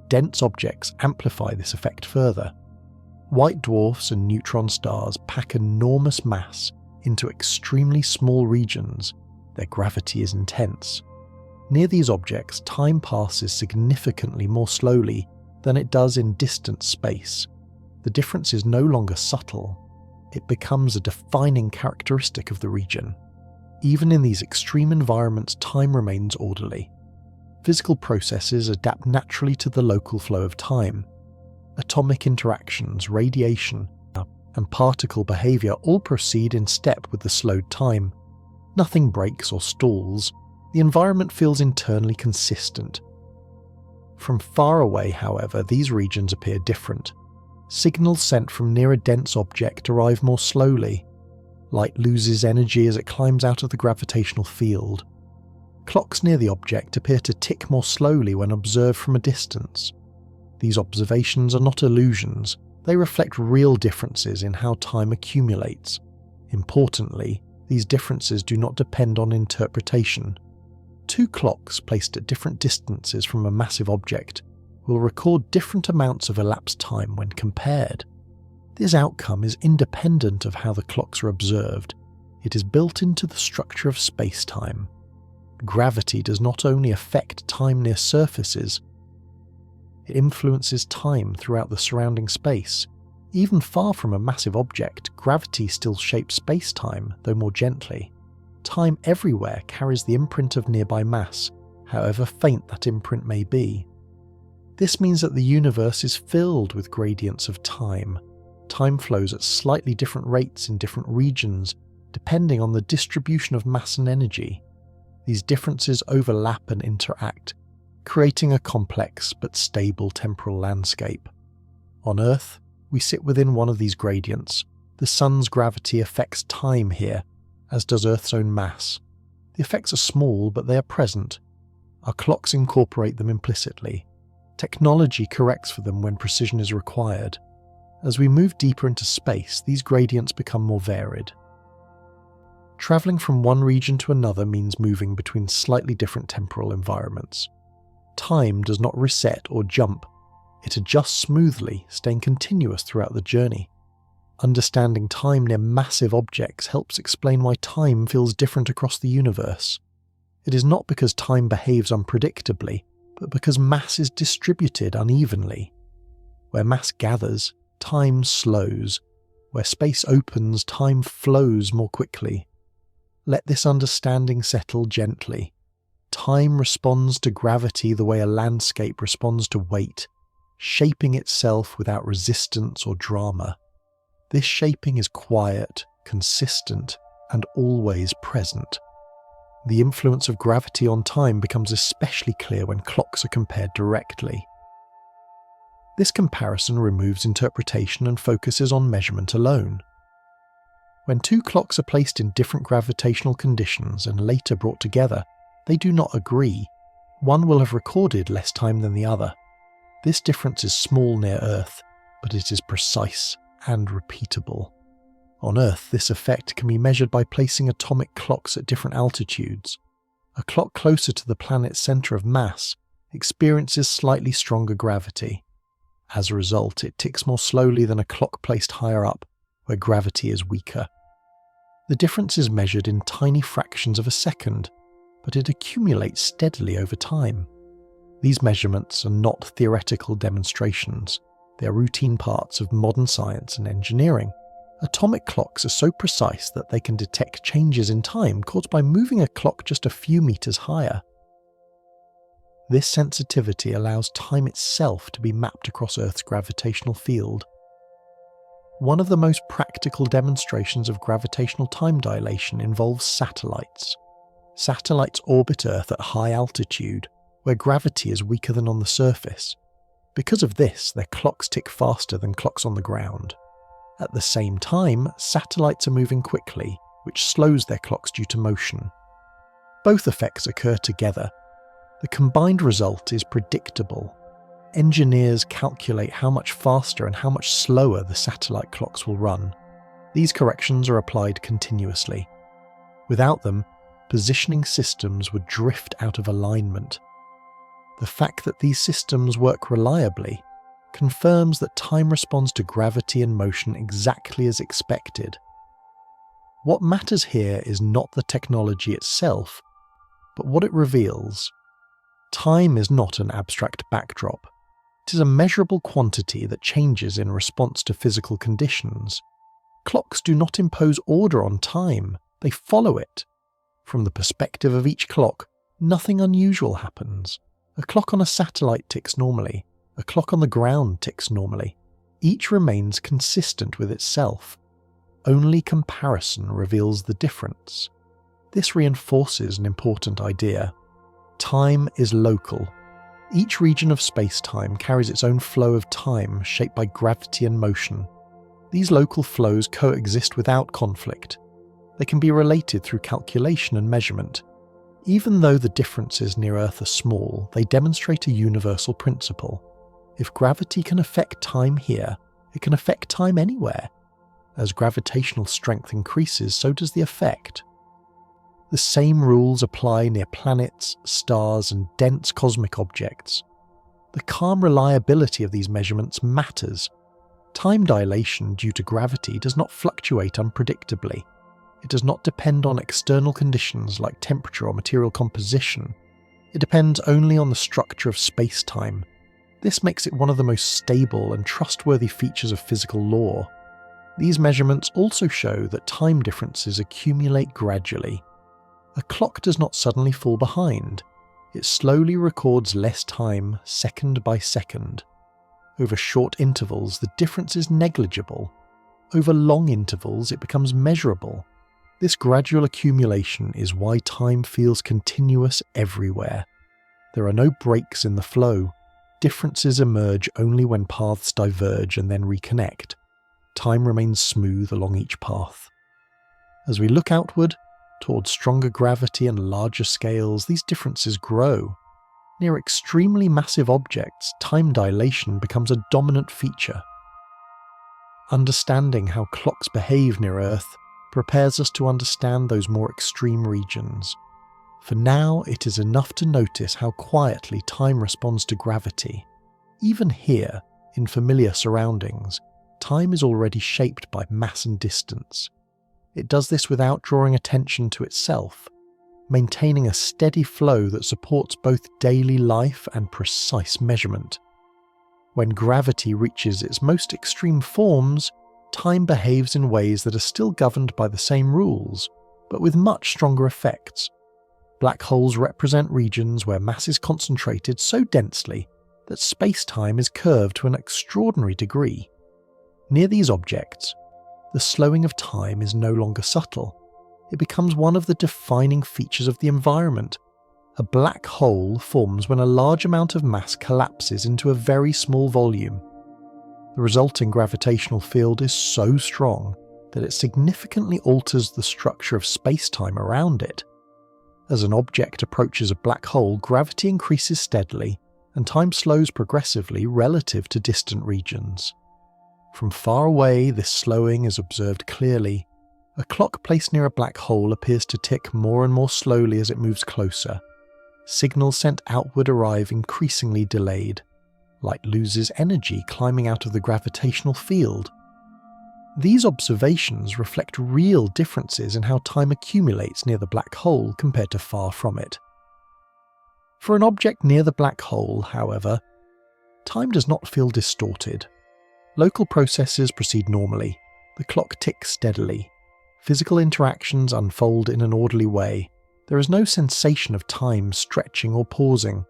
Dense objects amplify this effect further. White dwarfs and neutron stars pack enormous mass into extremely small regions. Their gravity is intense. Near these objects, time passes significantly more slowly than it does in distant space. The difference is no longer subtle. It becomes a defining characteristic of the region. Even in these extreme environments, time remains orderly. Physical processes adapt naturally to the local flow of time. Atomic interactions, radiation, and particle behavior all proceed in step with the slowed time. Nothing breaks or stalls. The environment feels internally consistent. From far away, however, these regions appear different. Signals sent from near a dense object arrive more slowly. Light loses energy as it climbs out of the gravitational field. Clocks near the object appear to tick more slowly when observed from a distance. These observations are not illusions. They reflect real differences in how time accumulates. Importantly, these differences do not depend on interpretation. Two clocks placed at different distances from a massive object will record different amounts of elapsed time when compared. This outcome is independent of how the clocks are observed. It is built into the structure of space-time. Gravity does not only affect time near surfaces, it influences time throughout the surrounding space. Even far from a massive object, gravity still shapes space-time, though more gently. Time everywhere carries the imprint of nearby mass, however faint that imprint may be. This means that the universe is filled with gradients of time. Time flows at slightly different rates in different regions, depending on the distribution of mass and energy. These differences overlap and interact, creating a complex but stable temporal landscape. On Earth, we sit within one of these gradients. The Sun's gravity affects time here, as does Earth's own mass. The effects are small, but they are present. Our clocks incorporate them implicitly. Technology corrects for them when precision is required. As we move deeper into space, these gradients become more varied. Travelling from one region to another means moving between slightly different temporal environments. Time does not reset or jump. It adjusts smoothly, staying continuous throughout the journey. Understanding time near massive objects helps explain why time feels different across the universe. It is not because time behaves unpredictably, but because mass is distributed unevenly. Where mass gathers, time slows. Where space opens, time flows more quickly. Let this understanding settle gently. Time responds to gravity the way a landscape responds to weight, shaping itself without resistance or drama. This shaping is quiet, consistent, and always present. The influence of gravity on time becomes especially clear when clocks are compared directly. This comparison removes interpretation and focuses on measurement alone. When two clocks are placed in different gravitational conditions and later brought together, they do not agree. One will have recorded less time than the other. This difference is small near Earth, but it is precise and repeatable. On Earth, this effect can be measured by placing atomic clocks at different altitudes. A clock closer to the planet's centre of mass experiences slightly stronger gravity. As a result, it ticks more slowly than a clock placed higher up, where gravity is weaker. The difference is measured in tiny fractions of a second, but it accumulates steadily over time. These measurements are not theoretical demonstrations. They are routine parts of modern science and engineering. Atomic clocks are so precise that they can detect changes in time caused by moving a clock just a few meters higher. This sensitivity allows time itself to be mapped across Earth's gravitational field. One of the most practical demonstrations of gravitational time dilation involves satellites. Satellites orbit Earth at high altitude, where gravity is weaker than on the surface. Because of this, their clocks tick faster than clocks on the ground. At the same time, satellites are moving quickly, which slows their clocks due to motion. Both effects occur together. The combined result is predictable. Engineers calculate how much faster and how much slower the satellite clocks will run. These corrections are applied continuously. Without them, positioning systems would drift out of alignment. The fact that these systems work reliably confirms that time responds to gravity and motion exactly as expected. What matters here is not the technology itself, but what it reveals. Time is not an abstract backdrop. It is a measurable quantity that changes in response to physical conditions. Clocks do not impose order on time, they follow it. From the perspective of each clock, nothing unusual happens. A clock on a satellite ticks normally. A clock on the ground ticks normally. Each remains consistent with itself. Only comparison reveals the difference. This reinforces an important idea. Time is local. Each region of space-time carries its own flow of time shaped by gravity and motion. These local flows coexist without conflict. They can be related through calculation and measurement. Even though the differences near Earth are small, they demonstrate a universal principle. If gravity can affect time here, it can affect time anywhere. As gravitational strength increases, so does the effect. The same rules apply near planets, stars, and dense cosmic objects. The calm reliability of these measurements matters. Time dilation due to gravity does not fluctuate unpredictably. It does not depend on external conditions like temperature or material composition. It depends only on the structure of space-time. This makes it one of the most stable and trustworthy features of physical law. These measurements also show that time differences accumulate gradually. A clock does not suddenly fall behind. It slowly records less time, second by second. Over short intervals, the difference is negligible. Over long intervals, it becomes measurable. This gradual accumulation is why time feels continuous everywhere. There are no breaks in the flow. Differences emerge only when paths diverge and then reconnect. Time remains smooth along each path. As we look outward, towards stronger gravity and larger scales, these differences grow. Near extremely massive objects, time dilation becomes a dominant feature. Understanding how clocks behave near Earth prepares us to understand those more extreme regions. For now, it is enough to notice how quietly time responds to gravity. Even here, in familiar surroundings, time is already shaped by mass and distance. It does this without drawing attention to itself, maintaining a steady flow that supports both daily life and precise measurement. When gravity reaches its most extreme forms, time behaves in ways that are still governed by the same rules, but with much stronger effects. Black holes represent regions where mass is concentrated so densely that space-time is curved to an extraordinary degree. Near these objects, the slowing of time is no longer subtle. It becomes one of the defining features of the environment. A black hole forms when a large amount of mass collapses into a very small volume. The resulting gravitational field is so strong that it significantly alters the structure of space-time around it. As an object approaches a black hole, gravity increases steadily, and time slows progressively relative to distant regions. From far away, this slowing is observed clearly. A clock placed near a black hole appears to tick more and more slowly as it moves closer. Signals sent outward arrive increasingly delayed. Light loses energy climbing out of the gravitational field. These observations reflect real differences in how time accumulates near the black hole compared to far from it. For an object near the black hole, however, time does not feel distorted. Local processes proceed normally. The clock ticks steadily. Physical interactions unfold in an orderly way. There is no sensation of time stretching or pausing.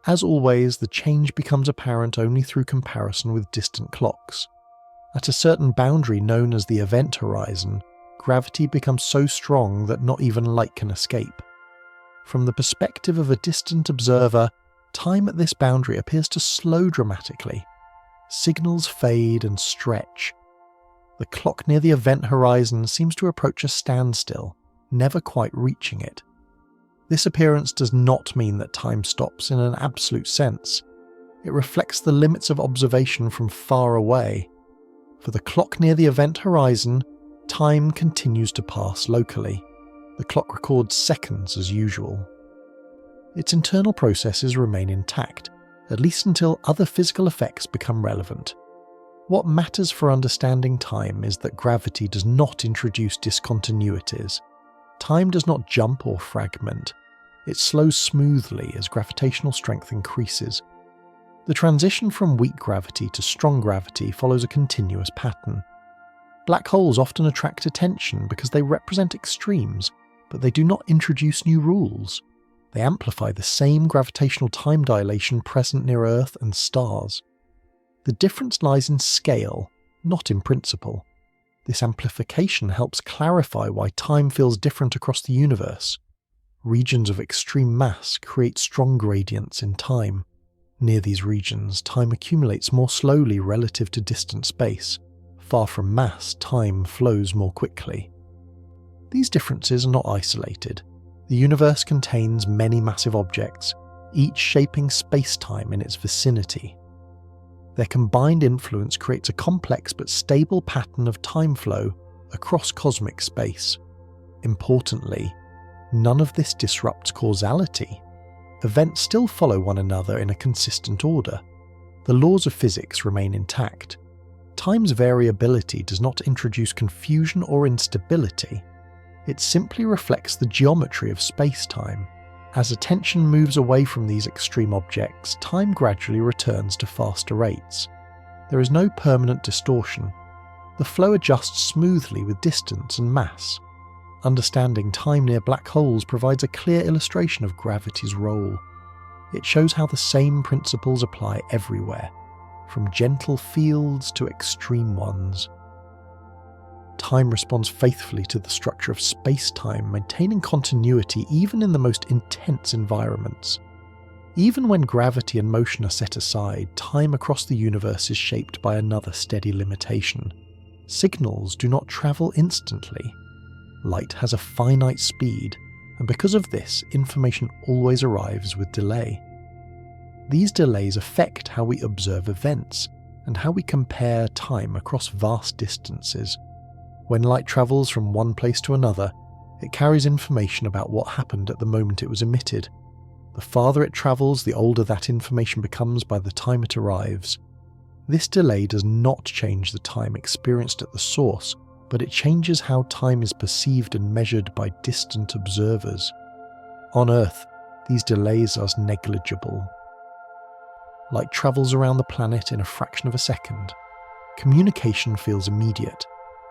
As always, the change becomes apparent only through comparison with distant clocks. At a certain boundary known as the event horizon, gravity becomes so strong that not even light can escape. From the perspective of a distant observer, time at this boundary appears to slow dramatically. Signals fade and stretch. The clock near the event horizon seems to approach a standstill, never quite reaching it. This appearance does not mean that time stops in an absolute sense. It reflects the limits of observation from far away. For the clock near the event horizon, time continues to pass locally. The clock records seconds as usual. Its internal processes remain intact, at least until other physical effects become relevant. What matters for understanding time is that gravity does not introduce discontinuities. Time does not jump or fragment. It slows smoothly as gravitational strength increases. The transition from weak gravity to strong gravity follows a continuous pattern. Black holes often attract attention because they represent extremes, but they do not introduce new rules. They amplify the same gravitational time dilation present near Earth and stars. The difference lies in scale, not in principle. This amplification helps clarify why time feels different across the universe. Regions of extreme mass create strong gradients in time. Near these regions, time accumulates more slowly relative to distant space. Far from mass, time flows more quickly. These differences are not isolated. The universe contains many massive objects, each shaping space-time in its vicinity. Their combined influence creates a complex but stable pattern of time flow across cosmic space. Importantly, none of this disrupts causality. Events still follow one another in a consistent order. The laws of physics remain intact. Time's variability does not introduce confusion or instability. It simply reflects the geometry of space-time. As attention moves away from these extreme objects, time gradually returns to faster rates. There is no permanent distortion. The flow adjusts smoothly with distance and mass. Understanding time near black holes provides a clear illustration of gravity's role. It shows how the same principles apply everywhere, from gentle fields to extreme ones. Time responds faithfully to the structure of space-time, maintaining continuity even in the most intense environments. Even when gravity and motion are set aside, time across the universe is shaped by another steady limitation. Signals do not travel instantly. Light has a finite speed, and because of this, information always arrives with delay. These delays affect how we observe events, and how we compare time across vast distances. When light travels from one place to another, it carries information about what happened at the moment it was emitted. The farther it travels, the older that information becomes by the time it arrives. This delay does not change the time experienced at the source, but it changes how time is perceived and measured by distant observers. On Earth, these delays are negligible. Light travels around the planet in a fraction of a second. Communication feels immediate.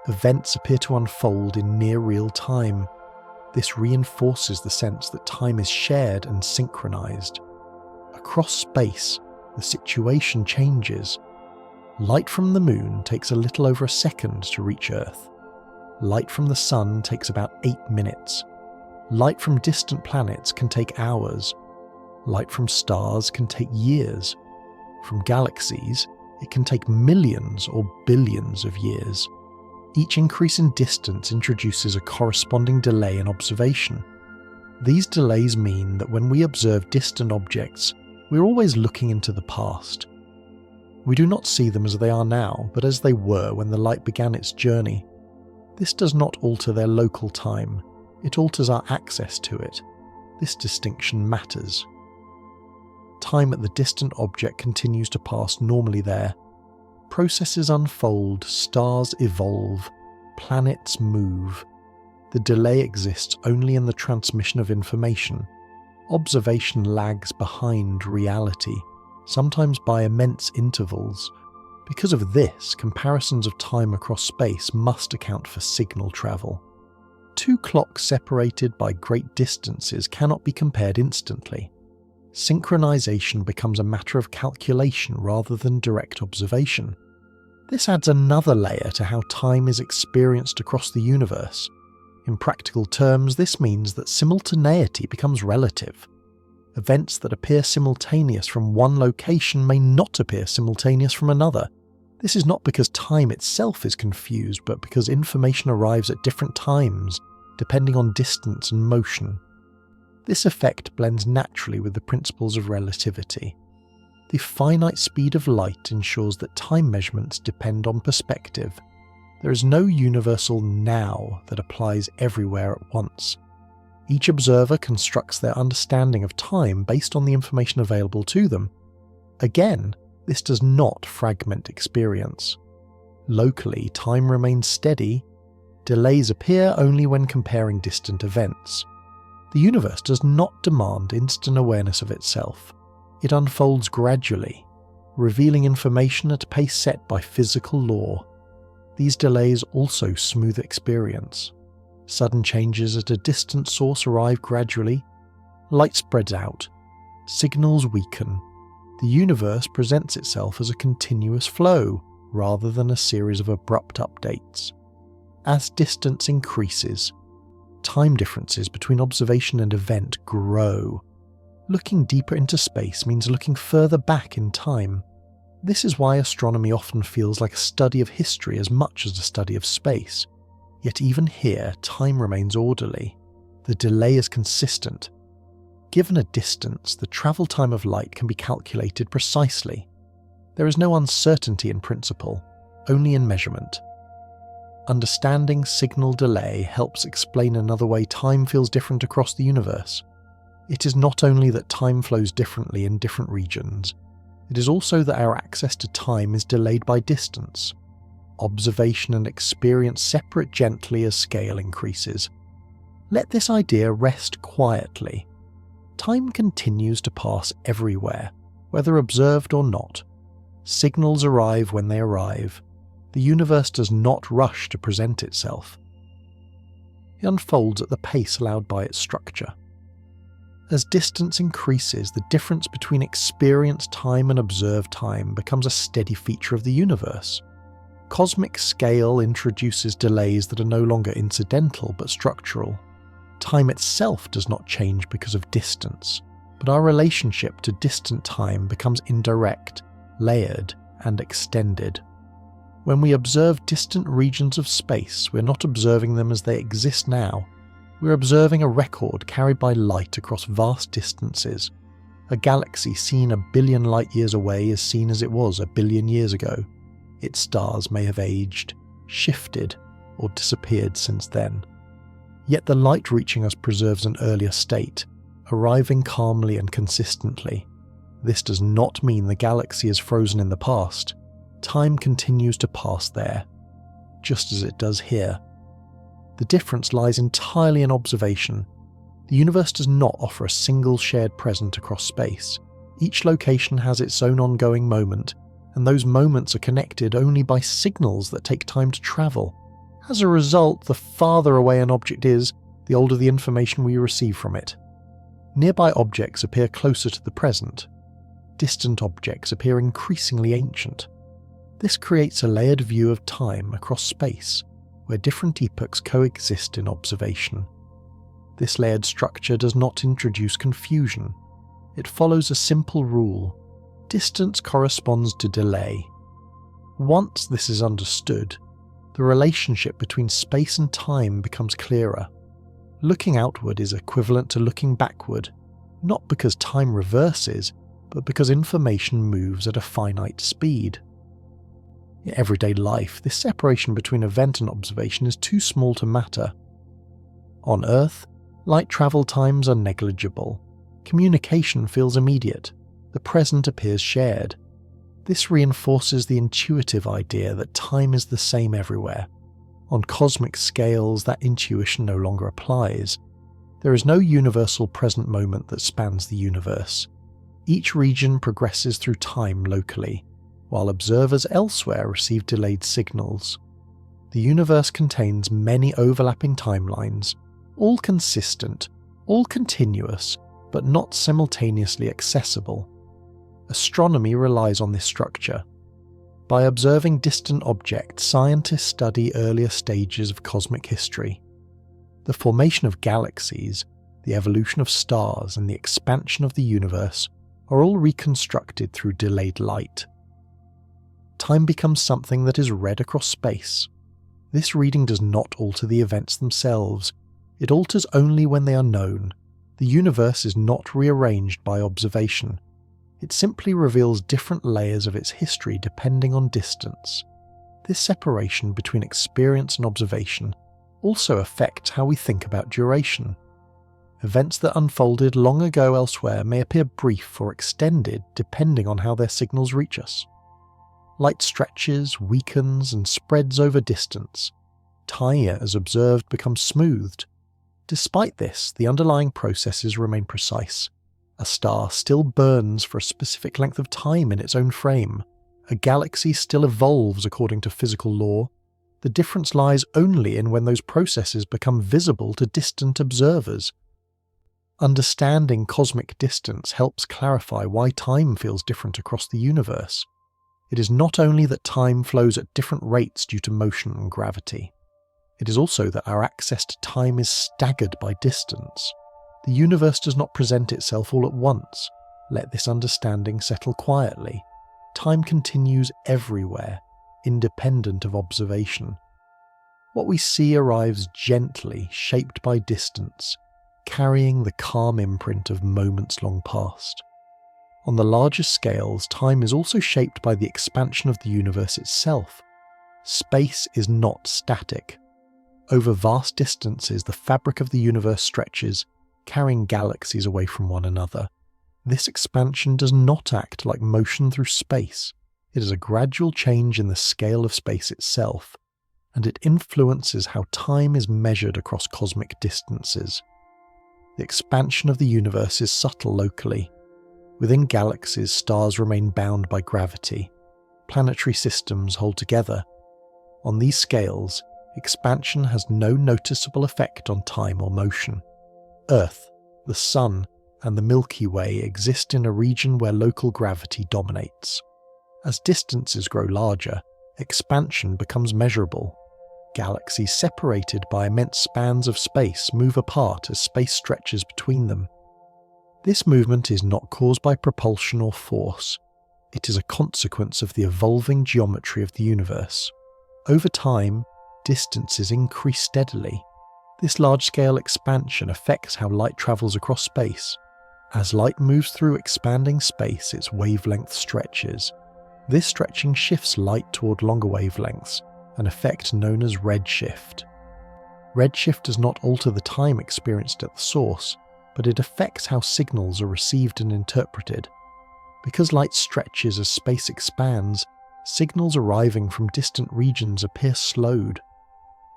Events appear to unfold in near real time. This reinforces the sense that time is shared and synchronized. Across space, the situation changes. Light from the moon takes a little over a second to reach Earth. Light from the sun takes about 8 minutes. Light from distant planets can take hours. Light from stars can take years. From galaxies, it can take millions or billions of years. Each increase in distance introduces a corresponding delay in observation. These delays mean that when we observe distant objects, we're always looking into the past. We do not see them as they are now, but as they were when the light began its journey. This does not alter their local time, it alters our access to it. This distinction matters. Time at the distant object continues to pass normally there. Processes unfold, stars evolve, planets move. The delay exists only in the transmission of information. Observation lags behind reality, sometimes by immense intervals. Because of this, comparisons of time across space must account for signal travel. Two clocks separated by great distances cannot be compared instantly. Synchronization becomes a matter of calculation rather than direct observation. This adds another layer to how time is experienced across the universe. In practical terms, this means that simultaneity becomes relative. Events that appear simultaneous from one location may not appear simultaneous from another. This is not because time itself is confused, but because information arrives at different times, depending on distance and motion. This effect blends naturally with the principles of relativity. The finite speed of light ensures that time measurements depend on perspective. There is no universal now that applies everywhere at once. Each observer constructs their understanding of time based on the information available to them. Again, this does not fragment experience. Locally, time remains steady. Delays appear only when comparing distant events. The universe does not demand instant awareness of itself. It unfolds gradually, revealing information at a pace set by physical law. These delays also smooth experience. Sudden changes at a distant source arrive gradually. Light spreads out. Signals weaken. The universe presents itself as a continuous flow, rather than a series of abrupt updates. As distance increases, time differences between observation and event grow. Looking deeper into space means looking further back in time. This is why astronomy often feels like a study of history as much as a study of space. Yet even here, time remains orderly. The delay is consistent. Given a distance, the travel time of light can be calculated precisely. There is no uncertainty in principle, only in measurement. Understanding signal delay helps explain another way time feels different across the universe. It is not only that time flows differently in different regions, it is also that our access to time is delayed by distance. Observation and experience separate gently as scale increases. Let this idea rest quietly. Time continues to pass everywhere, whether observed or not. Signals arrive when they arrive. The universe does not rush to present itself. It unfolds at the pace allowed by its structure. As distance increases, the difference between experienced time and observed time becomes a steady feature of the universe. Cosmic scale introduces delays that are no longer incidental but structural. Time itself does not change because of distance, but our relationship to distant time becomes indirect, layered, and extended. When we observe distant regions of space, we're not observing them as they exist now. We're observing a record carried by light across vast distances. A galaxy seen 1 billion light-years away is seen as it was 1 billion years ago. Its stars may have aged, shifted, or disappeared since then. Yet the light reaching us preserves an earlier state, arriving calmly and consistently. This does not mean the galaxy is frozen in the past. Time continues to pass there, just as it does here. The difference lies entirely in observation. The universe does not offer a single shared present across space. Each location has its own ongoing moment, and those moments are connected only by signals that take time to travel. As a result, the farther away an object is, the older the information we receive from it. Nearby objects appear closer to the present. distant objects appear increasingly ancient. This creates a layered view of time across space, where different epochs coexist in observation. This layered structure does not introduce confusion. It follows a simple rule: distance corresponds to delay. Once this is understood, the relationship between space and time becomes clearer. Looking outward is equivalent to looking backward, not because time reverses, but because information moves at a finite speed. In everyday life, this separation between event and observation is too small to matter. On Earth, light travel times are negligible. Communication feels immediate. The present appears shared. This reinforces the intuitive idea that time is the same everywhere. On cosmic scales, that intuition no longer applies. There is no universal present moment that spans the universe. Each region progresses through time locally, while observers elsewhere receive delayed signals. The universe contains many overlapping timelines, all consistent, all continuous, but not simultaneously accessible. Astronomy relies on this structure. By observing distant objects, scientists study earlier stages of cosmic history. The formation of galaxies, the evolution of stars, and the expansion of the universe are all reconstructed through delayed light. Time becomes something that is read across space. This reading does not alter the events themselves. It alters only when they are known. The universe is not rearranged by observation. It simply reveals different layers of its history depending on distance. This separation between experience and observation also affects how we think about duration. Events that unfolded long ago elsewhere may appear brief or extended depending on how their signals reach us. Light stretches, weakens, and spreads over distance. Time, as observed, becomes smoothed. Despite this, the underlying processes remain precise. A star still burns for a specific length of time in its own frame. A galaxy still evolves according to physical law. The difference lies only in when those processes become visible to distant observers. Understanding cosmic distance helps clarify why time feels different across the universe. It is not only that time flows at different rates due to motion and gravity. It is also that our access to time is staggered by distance. The universe does not present itself all at once. Let this understanding settle quietly. Time continues everywhere, independent of observation. What we see arrives gently, shaped by distance, carrying the calm imprint of moments long past. On the larger scales, time is also shaped by the expansion of the universe itself. Space is not static. Over vast distances, the fabric of the universe stretches, carrying galaxies away from one another. This expansion does not act like motion through space. It is a gradual change in the scale of space itself, and it influences how time is measured across cosmic distances. The expansion of the universe is subtle locally. Within galaxies, stars remain bound by gravity. Planetary systems hold together. On these scales, expansion has no noticeable effect on time or motion. Earth, the Sun, and the Milky Way exist in a region where local gravity dominates. As distances grow larger, expansion becomes measurable. Galaxies separated by immense spans of space move apart as space stretches between them. This movement is not caused by propulsion or force. It is a consequence of the evolving geometry of the universe. Over time, distances increase steadily. This large-scale expansion affects how light travels across space. As light moves through expanding space, its wavelength stretches. This stretching shifts light toward longer wavelengths, an effect known as redshift. Redshift does not alter the time experienced at the source, but it affects how signals are received and interpreted. Because light stretches as space expands, signals arriving from distant regions appear slowed.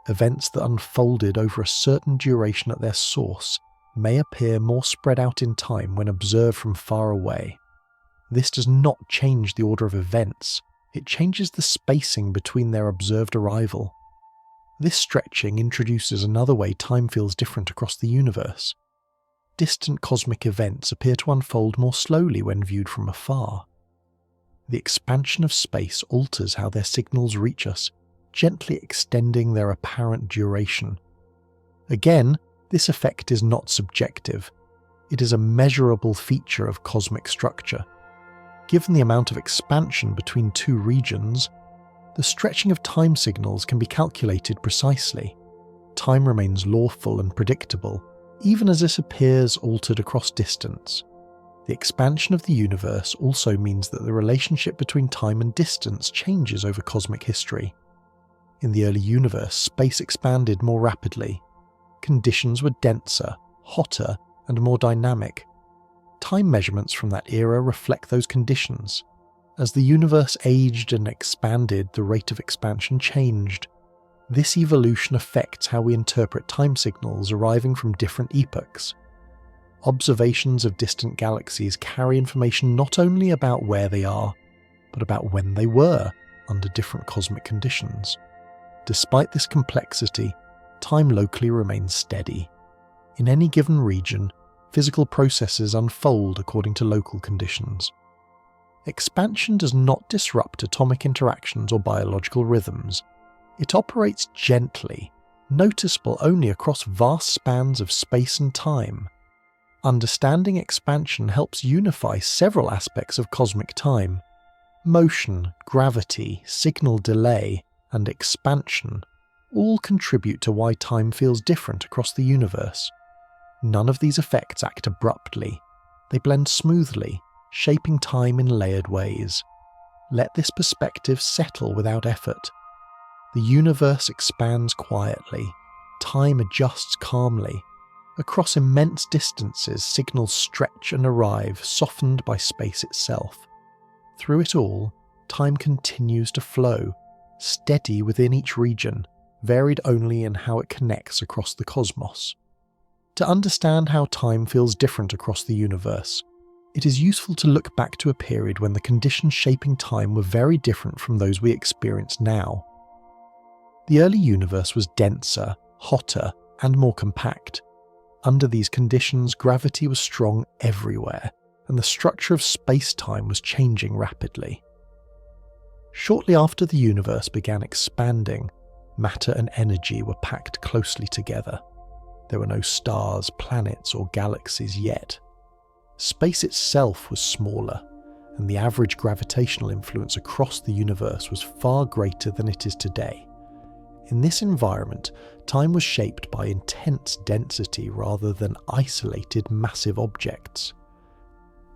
Events that unfolded over a certain duration at their source may appear more spread out in time when observed from far away. This does not change the order of events, it changes the spacing between their observed arrival. This stretching introduces another way time feels different across the universe. distant cosmic events appear to unfold more slowly when viewed from afar. The expansion of space alters how their signals reach us, gently extending their apparent duration. Again, this effect is not subjective. It is a measurable feature of cosmic structure. Given the amount of expansion between two regions, the stretching of time signals can be calculated precisely. Time remains lawful and predictable, even as this appears altered across distance. The expansion of the universe also means that the relationship between time and distance changes over cosmic history. In the early universe, space expanded more rapidly. Conditions were denser, hotter, and more dynamic. Time measurements from that era reflect those conditions. As the universe aged and expanded, the rate of expansion changed. This evolution affects how we interpret time signals arriving from different epochs. Observations of distant galaxies carry information not only about where they are, but about when they were under different cosmic conditions. Despite this complexity, time locally remains steady. In any given region, physical processes unfold according to local conditions. Expansion does not disrupt atomic interactions or biological rhythms. It operates gently, noticeable only across vast spans of space and time. Understanding expansion helps unify several aspects of cosmic time. Motion, gravity, signal delay, and expansion all contribute to why time feels different across the universe. None of these effects act abruptly. They blend smoothly, shaping time in layered ways. Let this perspective settle without effort. The universe expands quietly. Time adjusts calmly. Across immense distances, signals stretch and arrive, softened by space itself. Through it all, time continues to flow, steady within each region, varied only in how it connects across the cosmos. To understand how time feels different across the universe, it is useful to look back to a period when the conditions shaping time were very different from those we experience now. The early universe was denser, hotter, and more compact. Under these conditions, gravity was strong everywhere, and the structure of space-time was changing rapidly. Shortly after the universe began expanding, matter and energy were packed closely together. There were no stars, planets, or galaxies yet. Space itself was smaller, and the average gravitational influence across the universe was far greater than it is today. In this environment, time was shaped by intense density rather than isolated massive objects.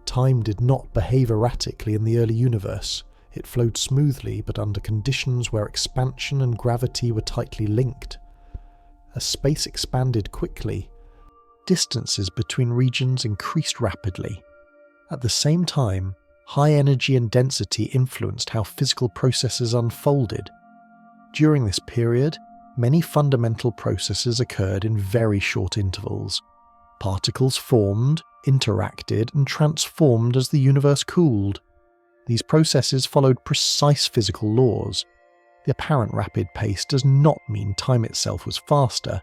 Time did not behave erratically in the early universe. It flowed smoothly, but under conditions where expansion and gravity were tightly linked. As space expanded quickly, distances between regions increased rapidly. At the same time, high energy and density influenced how physical processes unfolded. During this period, many fundamental processes occurred in very short intervals. Particles formed, interacted, and transformed as the universe cooled. These processes followed precise physical laws. The apparent rapid pace does not mean time itself was faster.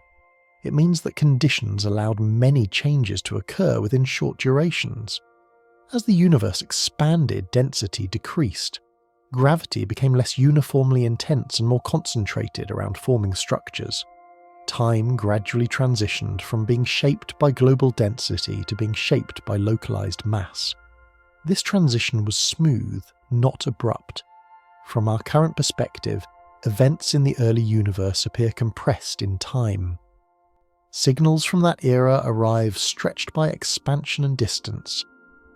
It means that conditions allowed many changes to occur within short durations. As the universe expanded, density decreased. Gravity became less uniformly intense and more concentrated around forming structures. Time gradually transitioned from being shaped by global density to being shaped by localized mass. This transition was smooth, not abrupt. From our current perspective, events in the early universe appear compressed in time. Signals from that era arrive stretched by expansion and distance,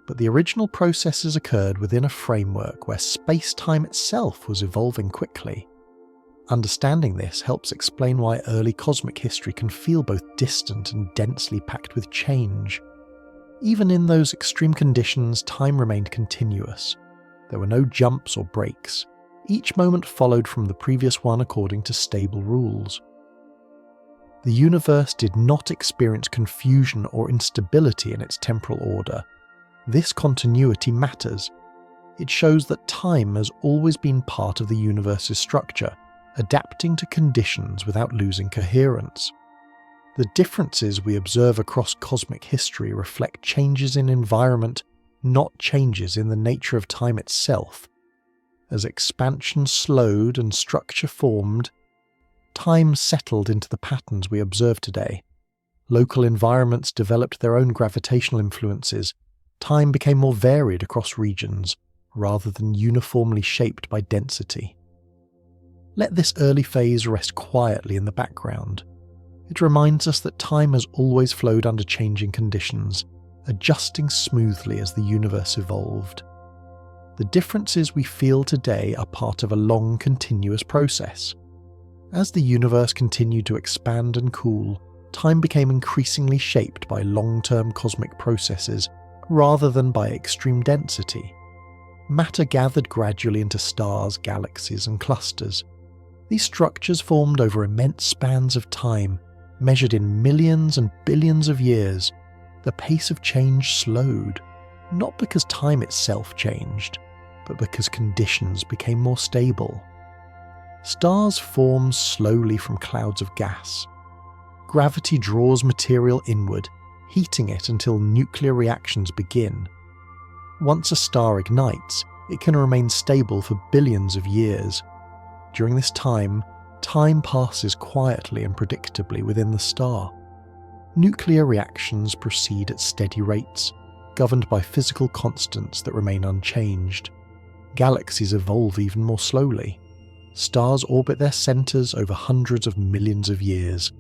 but the original processes occurred within a framework where space-time itself was evolving quickly. Understanding this helps explain why early cosmic history can feel both distant and densely packed with change. Even in those extreme conditions, time remained continuous. There were no jumps or breaks. Each moment followed from the previous one according to stable rules. The universe did not experience confusion or instability in its temporal order. This continuity matters. It shows that time has always been part of the universe's structure, adapting to conditions without losing coherence. The differences we observe across cosmic history reflect changes in environment, not changes in the nature of time itself. As expansion slowed and structure formed, time settled into the patterns we observe today. Local environments developed their own gravitational influences. Time became more varied across regions, rather than uniformly shaped by density. Let this early phase rest quietly in the background. It reminds us that time has always flowed under changing conditions, adjusting smoothly as the universe evolved. The differences we feel today are part of a long, continuous process. As the universe continued to expand and cool, time became increasingly shaped by long-term cosmic processes rather than by extreme density. Matter gathered gradually into stars, galaxies, and clusters. These structures formed over immense spans of time, measured in millions and billions of years. The pace of change slowed, not because time itself changed, but because conditions became more stable. Stars form slowly from clouds of gas. Gravity draws material inward, heating it until nuclear reactions begin. Once a star ignites, it can remain stable for billions of years. During this time passes quietly and predictably within the star. Nuclear reactions proceed at steady rates, governed by physical constants that remain unchanged. Galaxies evolve even more slowly. Stars orbit their centers over hundreds of millions of years.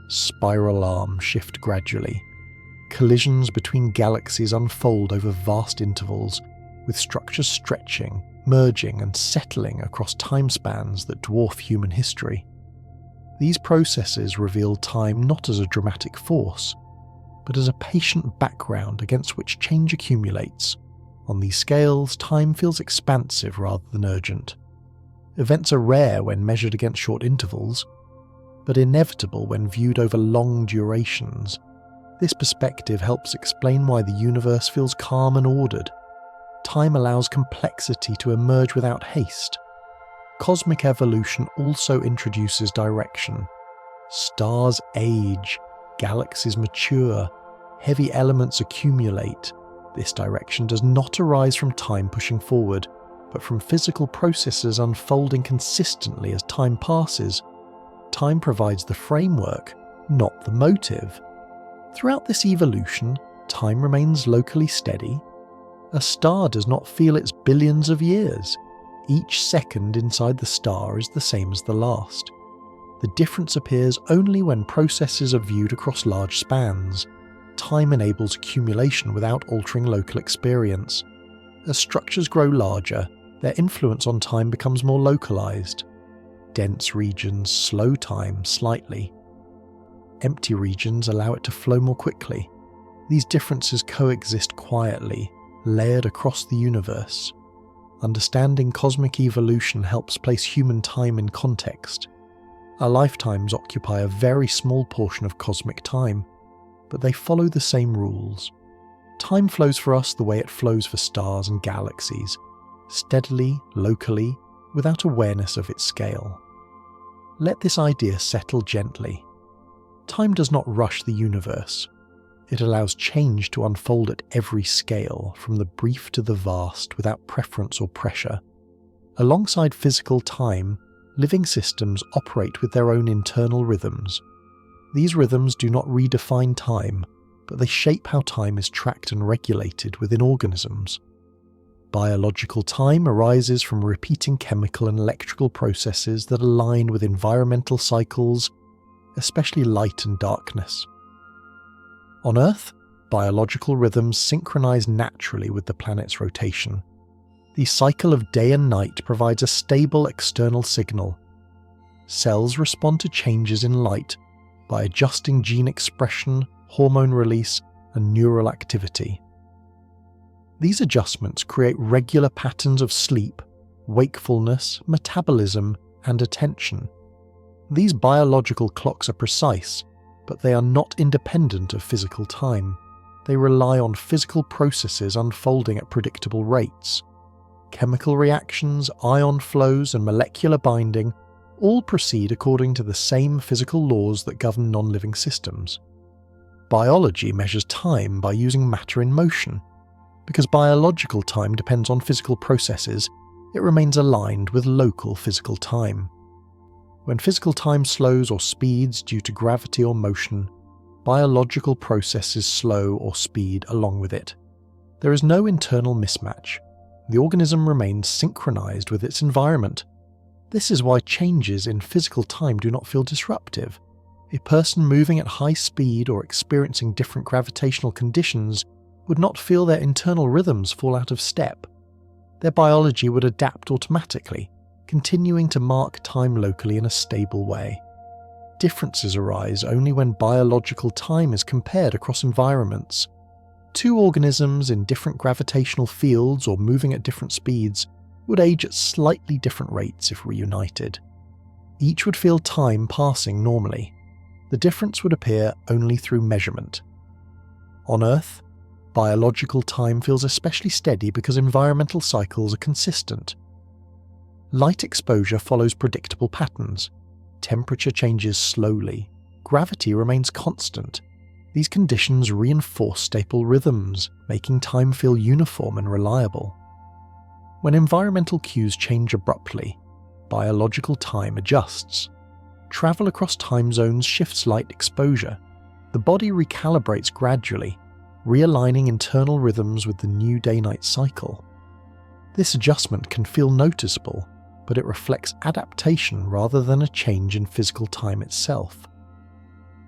Spiral arms shift gradually. Collisions between galaxies unfold over vast intervals, with structures stretching, merging and settling across time spans that dwarf human history. These processes reveal time not as a dramatic force, but as a patient background against which change accumulates. On these scales, time feels expansive rather than urgent. Events are rare when measured against short intervals, but inevitable when viewed over long durations. This perspective helps explain why the universe feels calm and ordered. Time allows complexity to emerge without haste. Cosmic evolution also introduces direction. Stars age, galaxies mature, heavy elements accumulate. This direction does not arise from time pushing forward, but from physical processes unfolding consistently as time passes. Time provides the framework, not the motive. Throughout this evolution, time remains locally steady. A star does not feel its billions of years. Each second inside the star is the same as the last. The difference appears only when processes are viewed across large spans. Time enables accumulation without altering local experience. As structures grow larger, their influence on time becomes more localized. Dense regions slow time slightly. Empty regions allow it to flow more quickly. These differences coexist quietly, layered across the universe. Understanding cosmic evolution helps place human time in context. Our lifetimes occupy a very small portion of cosmic time, but they follow the same rules. Time flows for us the way it flows for stars and galaxies, steadily, locally, without awareness of its scale. Let this idea settle gently. Time does not rush the universe. It allows change to unfold at every scale, from the brief to the vast, without preference or pressure. Alongside physical time, living systems operate with their own internal rhythms. These rhythms do not redefine time, but they shape how time is tracked and regulated within organisms. Biological time arises from repeating chemical and electrical processes that align with environmental cycles, especially light and darkness. On Earth, biological rhythms synchronize naturally with the planet's rotation. The cycle of day and night provides a stable external signal. Cells respond to changes in light by adjusting gene expression, hormone release, and neural activity. These adjustments create regular patterns of sleep, wakefulness, metabolism, and attention. These biological clocks are precise, but they are not independent of physical time. They rely on physical processes unfolding at predictable rates. Chemical reactions, ion flows, and molecular binding all proceed according to the same physical laws that govern non-living systems. Biology measures time by using matter in motion. Because biological time depends on physical processes, it remains aligned with local physical time. When physical time slows or speeds due to gravity or motion, biological processes slow or speed along with it. There is no internal mismatch. The organism remains synchronized with its environment. This is why changes in physical time do not feel disruptive. A person moving at high speed or experiencing different gravitational conditions would not feel their internal rhythms fall out of step. Their biology would adapt automatically, continuing to mark time locally in a stable way. Differences arise only when biological time is compared across environments. Two organisms in different gravitational fields or moving at different speeds would age at slightly different rates if reunited. Each would feel time passing normally. The difference would appear only through measurement. On Earth, biological time feels especially steady because environmental cycles are consistent. Light exposure follows predictable patterns. Temperature changes slowly. Gravity remains constant. These conditions reinforce stable rhythms, making time feel uniform and reliable. When environmental cues change abruptly, biological time adjusts. Travel across time zones shifts light exposure. The body recalibrates gradually, realigning internal rhythms with the new day-night cycle. This adjustment can feel noticeable, but it reflects adaptation rather than a change in physical time itself.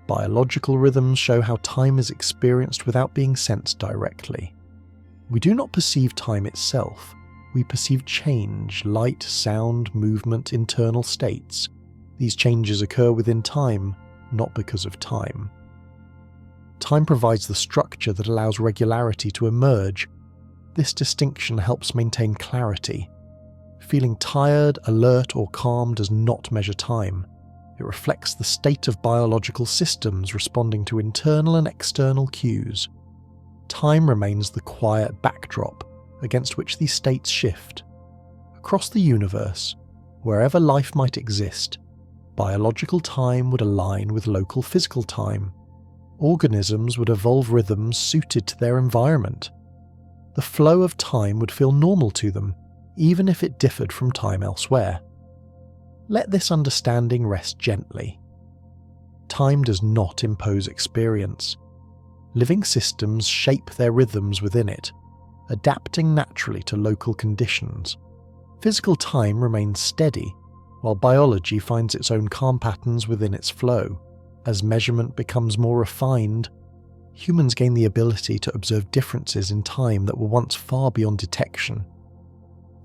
Biological rhythms show how time is experienced without being sensed directly. We do not perceive time itself. We perceive change, light, sound, movement, internal states. These changes occur within time, not because of time. Time provides the structure that allows regularity to emerge. This distinction helps maintain clarity. Feeling tired, alert, or calm does not measure time. It reflects the state of biological systems responding to internal and external cues. Time remains the quiet backdrop against which these states shift. Across the universe, wherever life might exist, biological time would align with local physical time. Organisms would evolve rhythms suited to their environment. The flow of time would feel normal to them, even if it differed from time elsewhere. Let this understanding rest gently. Time does not impose experience. Living systems shape their rhythms within it, adapting naturally to local conditions. Physical time remains steady, while biology finds its own calm patterns within its flow. As measurement becomes more refined, humans gain the ability to observe differences in time that were once far beyond detection.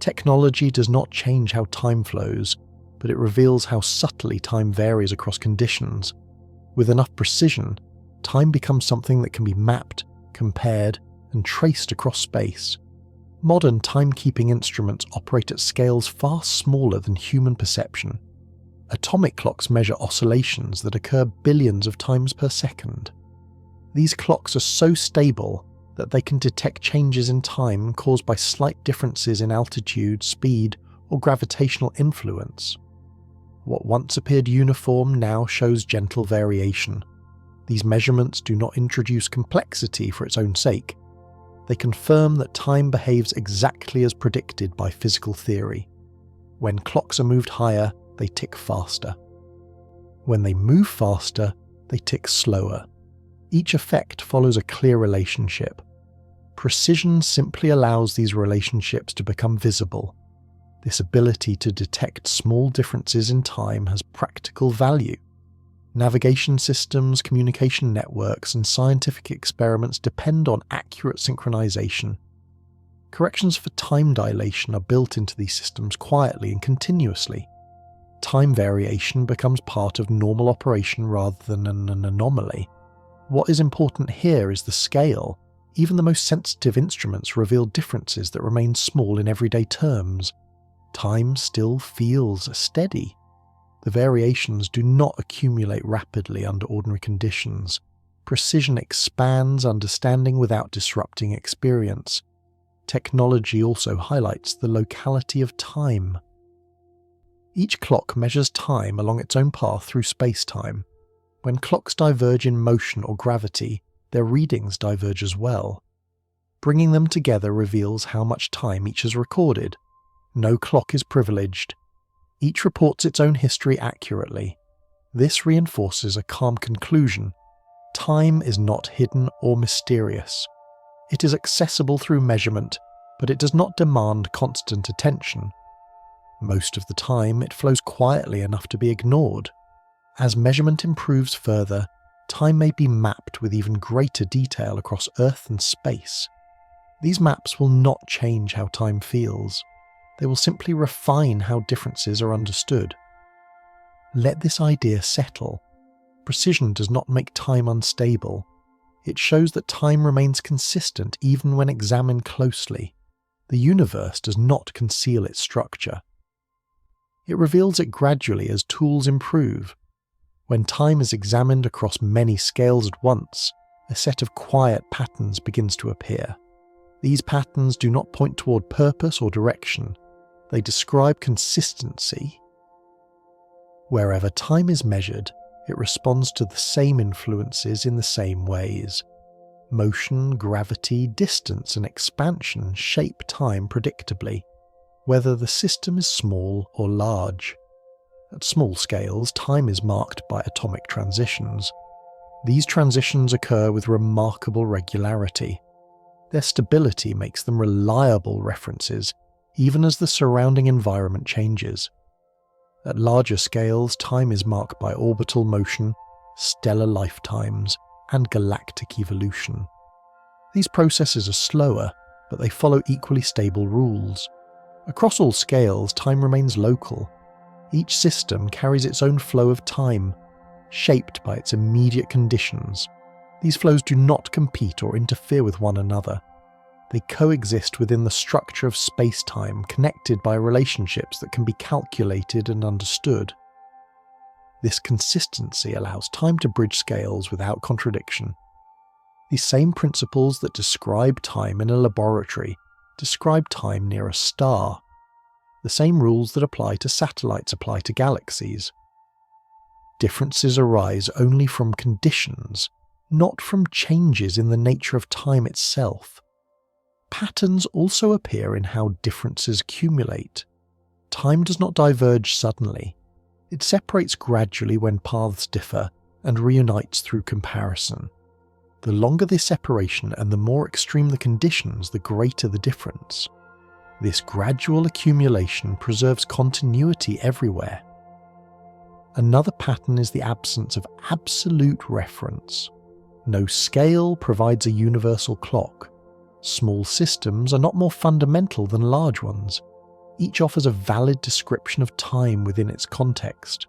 Technology does not change how time flows, but it reveals how subtly time varies across conditions. With enough precision, time becomes something that can be mapped, compared, and traced across space. Modern timekeeping instruments operate at scales far smaller than human perception. Atomic clocks measure oscillations that occur billions of times per second. These clocks are so stable that they can detect changes in time caused by slight differences in altitude, speed, or gravitational influence. What once appeared uniform now shows gentle variation. These measurements do not introduce complexity for its own sake. They confirm that time behaves exactly as predicted by physical theory. When clocks are moved higher, they tick faster. When they move faster, they tick slower. Each effect follows a clear relationship. Precision simply allows these relationships to become visible. This ability to detect small differences in time has practical value. Navigation systems, communication networks, and scientific experiments depend on accurate synchronization. Corrections for time dilation are built into these systems quietly and continuously. Time variation becomes part of normal operation rather than an anomaly. What is important here is the scale. Even the most sensitive instruments reveal differences that remain small in everyday terms. Time still feels steady. The variations do not accumulate rapidly under ordinary conditions. Precision expands understanding without disrupting experience. Technology also highlights the locality of time. Each clock measures time along its own path through space-time. When clocks diverge in motion or gravity, their readings diverge as well. Bringing them together reveals how much time each has recorded. No clock is privileged. Each reports its own history accurately. This reinforces a calm conclusion. Time is not hidden or mysterious. It is accessible through measurement, but it does not demand constant attention. Most of the time, it flows quietly enough to be ignored. As measurement improves further, time may be mapped with even greater detail across Earth and space. These maps will not change how time feels. They will simply refine how differences are understood. Let this idea settle. Precision does not make time unstable. It shows that time remains consistent even when examined closely. The universe does not conceal its structure. It reveals it gradually as tools improve. When time is examined across many scales at once, a set of quiet patterns begins to appear. These patterns do not point toward purpose or direction. They describe consistency. Wherever time is measured, it responds to the same influences in the same ways. Motion, gravity, distance, and expansion shape time predictably, whether the system is small or large. At small scales, time is marked by atomic transitions. These transitions occur with remarkable regularity. Their stability makes them reliable references, even as the surrounding environment changes. At larger scales, time is marked by orbital motion, stellar lifetimes, and galactic evolution. These processes are slower, but they follow equally stable rules. Across all scales, time remains local. Each system carries its own flow of time, shaped by its immediate conditions. These flows do not compete or interfere with one another. They coexist within the structure of space-time, connected by relationships that can be calculated and understood. This consistency allows time to bridge scales without contradiction. These same principles that describe time in a laboratory describe time near a star. The same rules that apply to satellites apply to galaxies. Differences arise only from conditions, not from changes in the nature of time itself. Patterns also appear in how differences accumulate. Time does not diverge suddenly. It separates gradually when paths differ and reunites through comparison. The longer this separation and the more extreme the conditions, the greater the difference. This gradual accumulation preserves continuity everywhere. Another pattern is the absence of absolute reference. No scale provides a universal clock. Small systems are not more fundamental than large ones. Each offers a valid description of time within its context.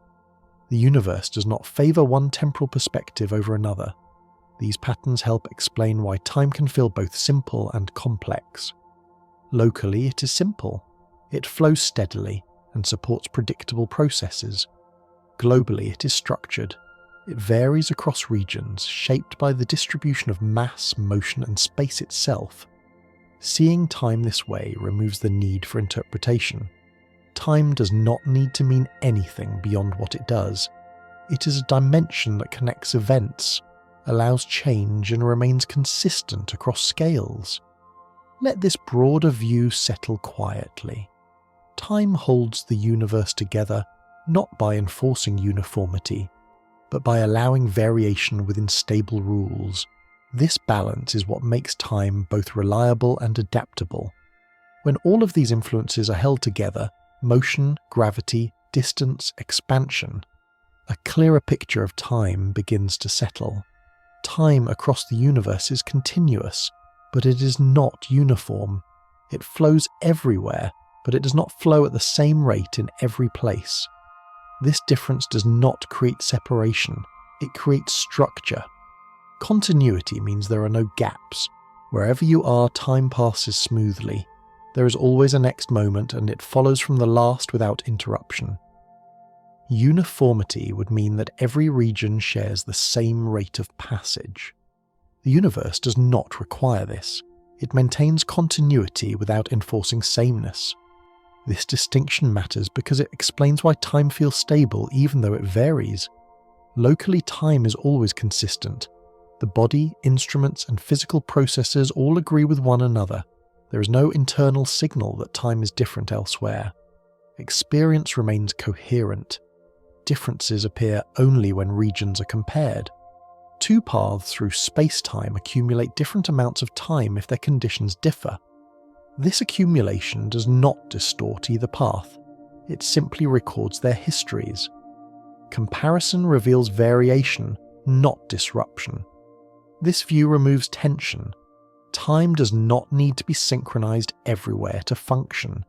The universe does not favour one temporal perspective over another. These patterns help explain why time can feel both simple and complex. Locally, it is simple. It flows steadily and supports predictable processes. Globally, it is structured. It varies across regions, shaped by the distribution of mass, motion, and space itself. Seeing time this way removes the need for interpretation. Time does not need to mean anything beyond what it does. It is a dimension that connects events, allows change, and remains consistent across scales. Let this broader view settle quietly. Time holds the universe together, not by enforcing uniformity, but by allowing variation within stable rules. This balance is what makes time both reliable and adaptable. When all of these influences are held together, motion, gravity, distance, expansion, a clearer picture of time begins to settle. Time across the universe is continuous, but it is not uniform. It flows everywhere, but it does not flow at the same rate in every place. This difference does not create separation, it creates structure. Continuity means there are no gaps. Wherever you are, time passes smoothly. There is always a next moment, and it follows from the last without interruption. Uniformity would mean that every region shares the same rate of passage. The universe does not require this. It maintains continuity without enforcing sameness. This distinction matters because it explains why time feels stable even though it varies. Locally, time is always consistent. The body, instruments, and physical processes all agree with one another. There is no internal signal that time is different elsewhere. Experience remains coherent. Differences appear only when regions are compared. Two paths through space-time accumulate different amounts of time if their conditions differ. This accumulation does not distort either path. It simply records their histories. Comparison reveals variation, not disruption. This view removes tension. Time does not need to be synchronized everywhere to function.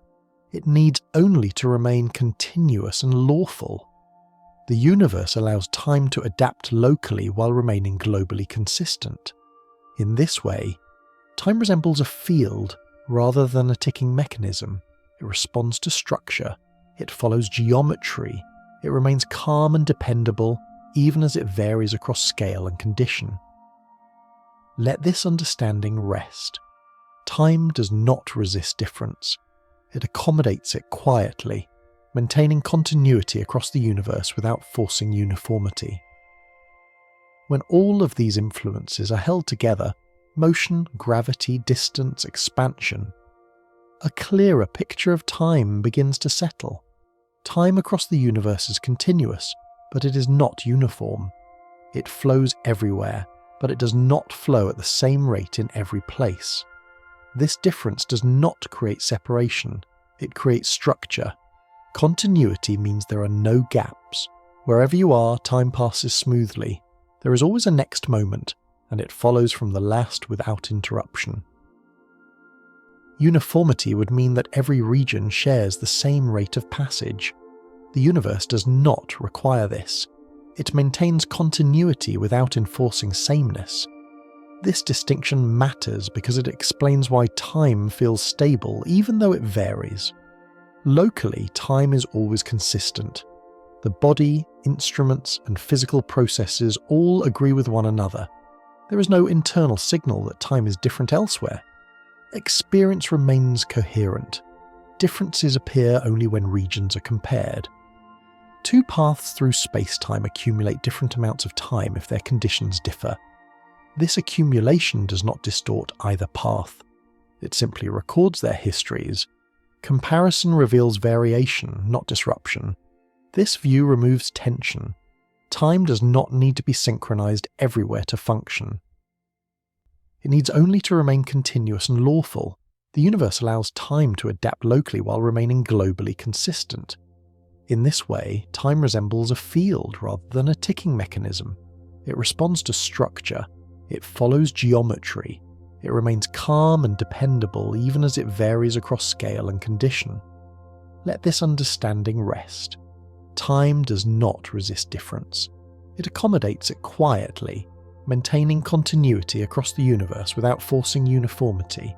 It needs only to remain continuous and lawful. The universe allows time to adapt locally while remaining globally consistent. In this way, time resembles a field rather than a ticking mechanism. It responds to structure. It follows geometry. It remains calm and dependable, even as it varies across scale and condition. Let this understanding rest. Time does not resist difference. It accommodates it quietly, maintaining continuity across the universe without forcing uniformity. When all of these influences are held together, motion, gravity, distance, expansion, a clearer picture of time begins to settle. Time across the universe is continuous, but it is not uniform. It flows everywhere, but it does not flow at the same rate in every place. This difference does not create separation, it creates structure. Continuity means there are no gaps. Wherever you are, time passes smoothly. There is always a next moment, and it follows from the last without interruption. Uniformity would mean that every region shares the same rate of passage. The universe does not require this. It maintains continuity without enforcing sameness. This distinction matters because it explains why time feels stable even though it varies. Locally, time is always consistent. The body, instruments, and physical processes all agree with one another. There is no internal signal that time is different elsewhere. Experience remains coherent. Differences appear only when regions are compared. Two paths through space-time accumulate different amounts of time if their conditions differ. This accumulation does not distort either path. It simply records their histories. Comparison reveals variation, not disruption. This view removes tension. Time does not need to be synchronized everywhere to function. It needs only to remain continuous and lawful. The universe allows time to adapt locally while remaining globally consistent. In this way, time resembles a field rather than a ticking mechanism. It responds to structure. It follows geometry. It remains calm and dependable even as it varies across scale and condition. Let this understanding rest. Time does not resist difference. It accommodates it quietly, maintaining continuity across the universe without forcing uniformity.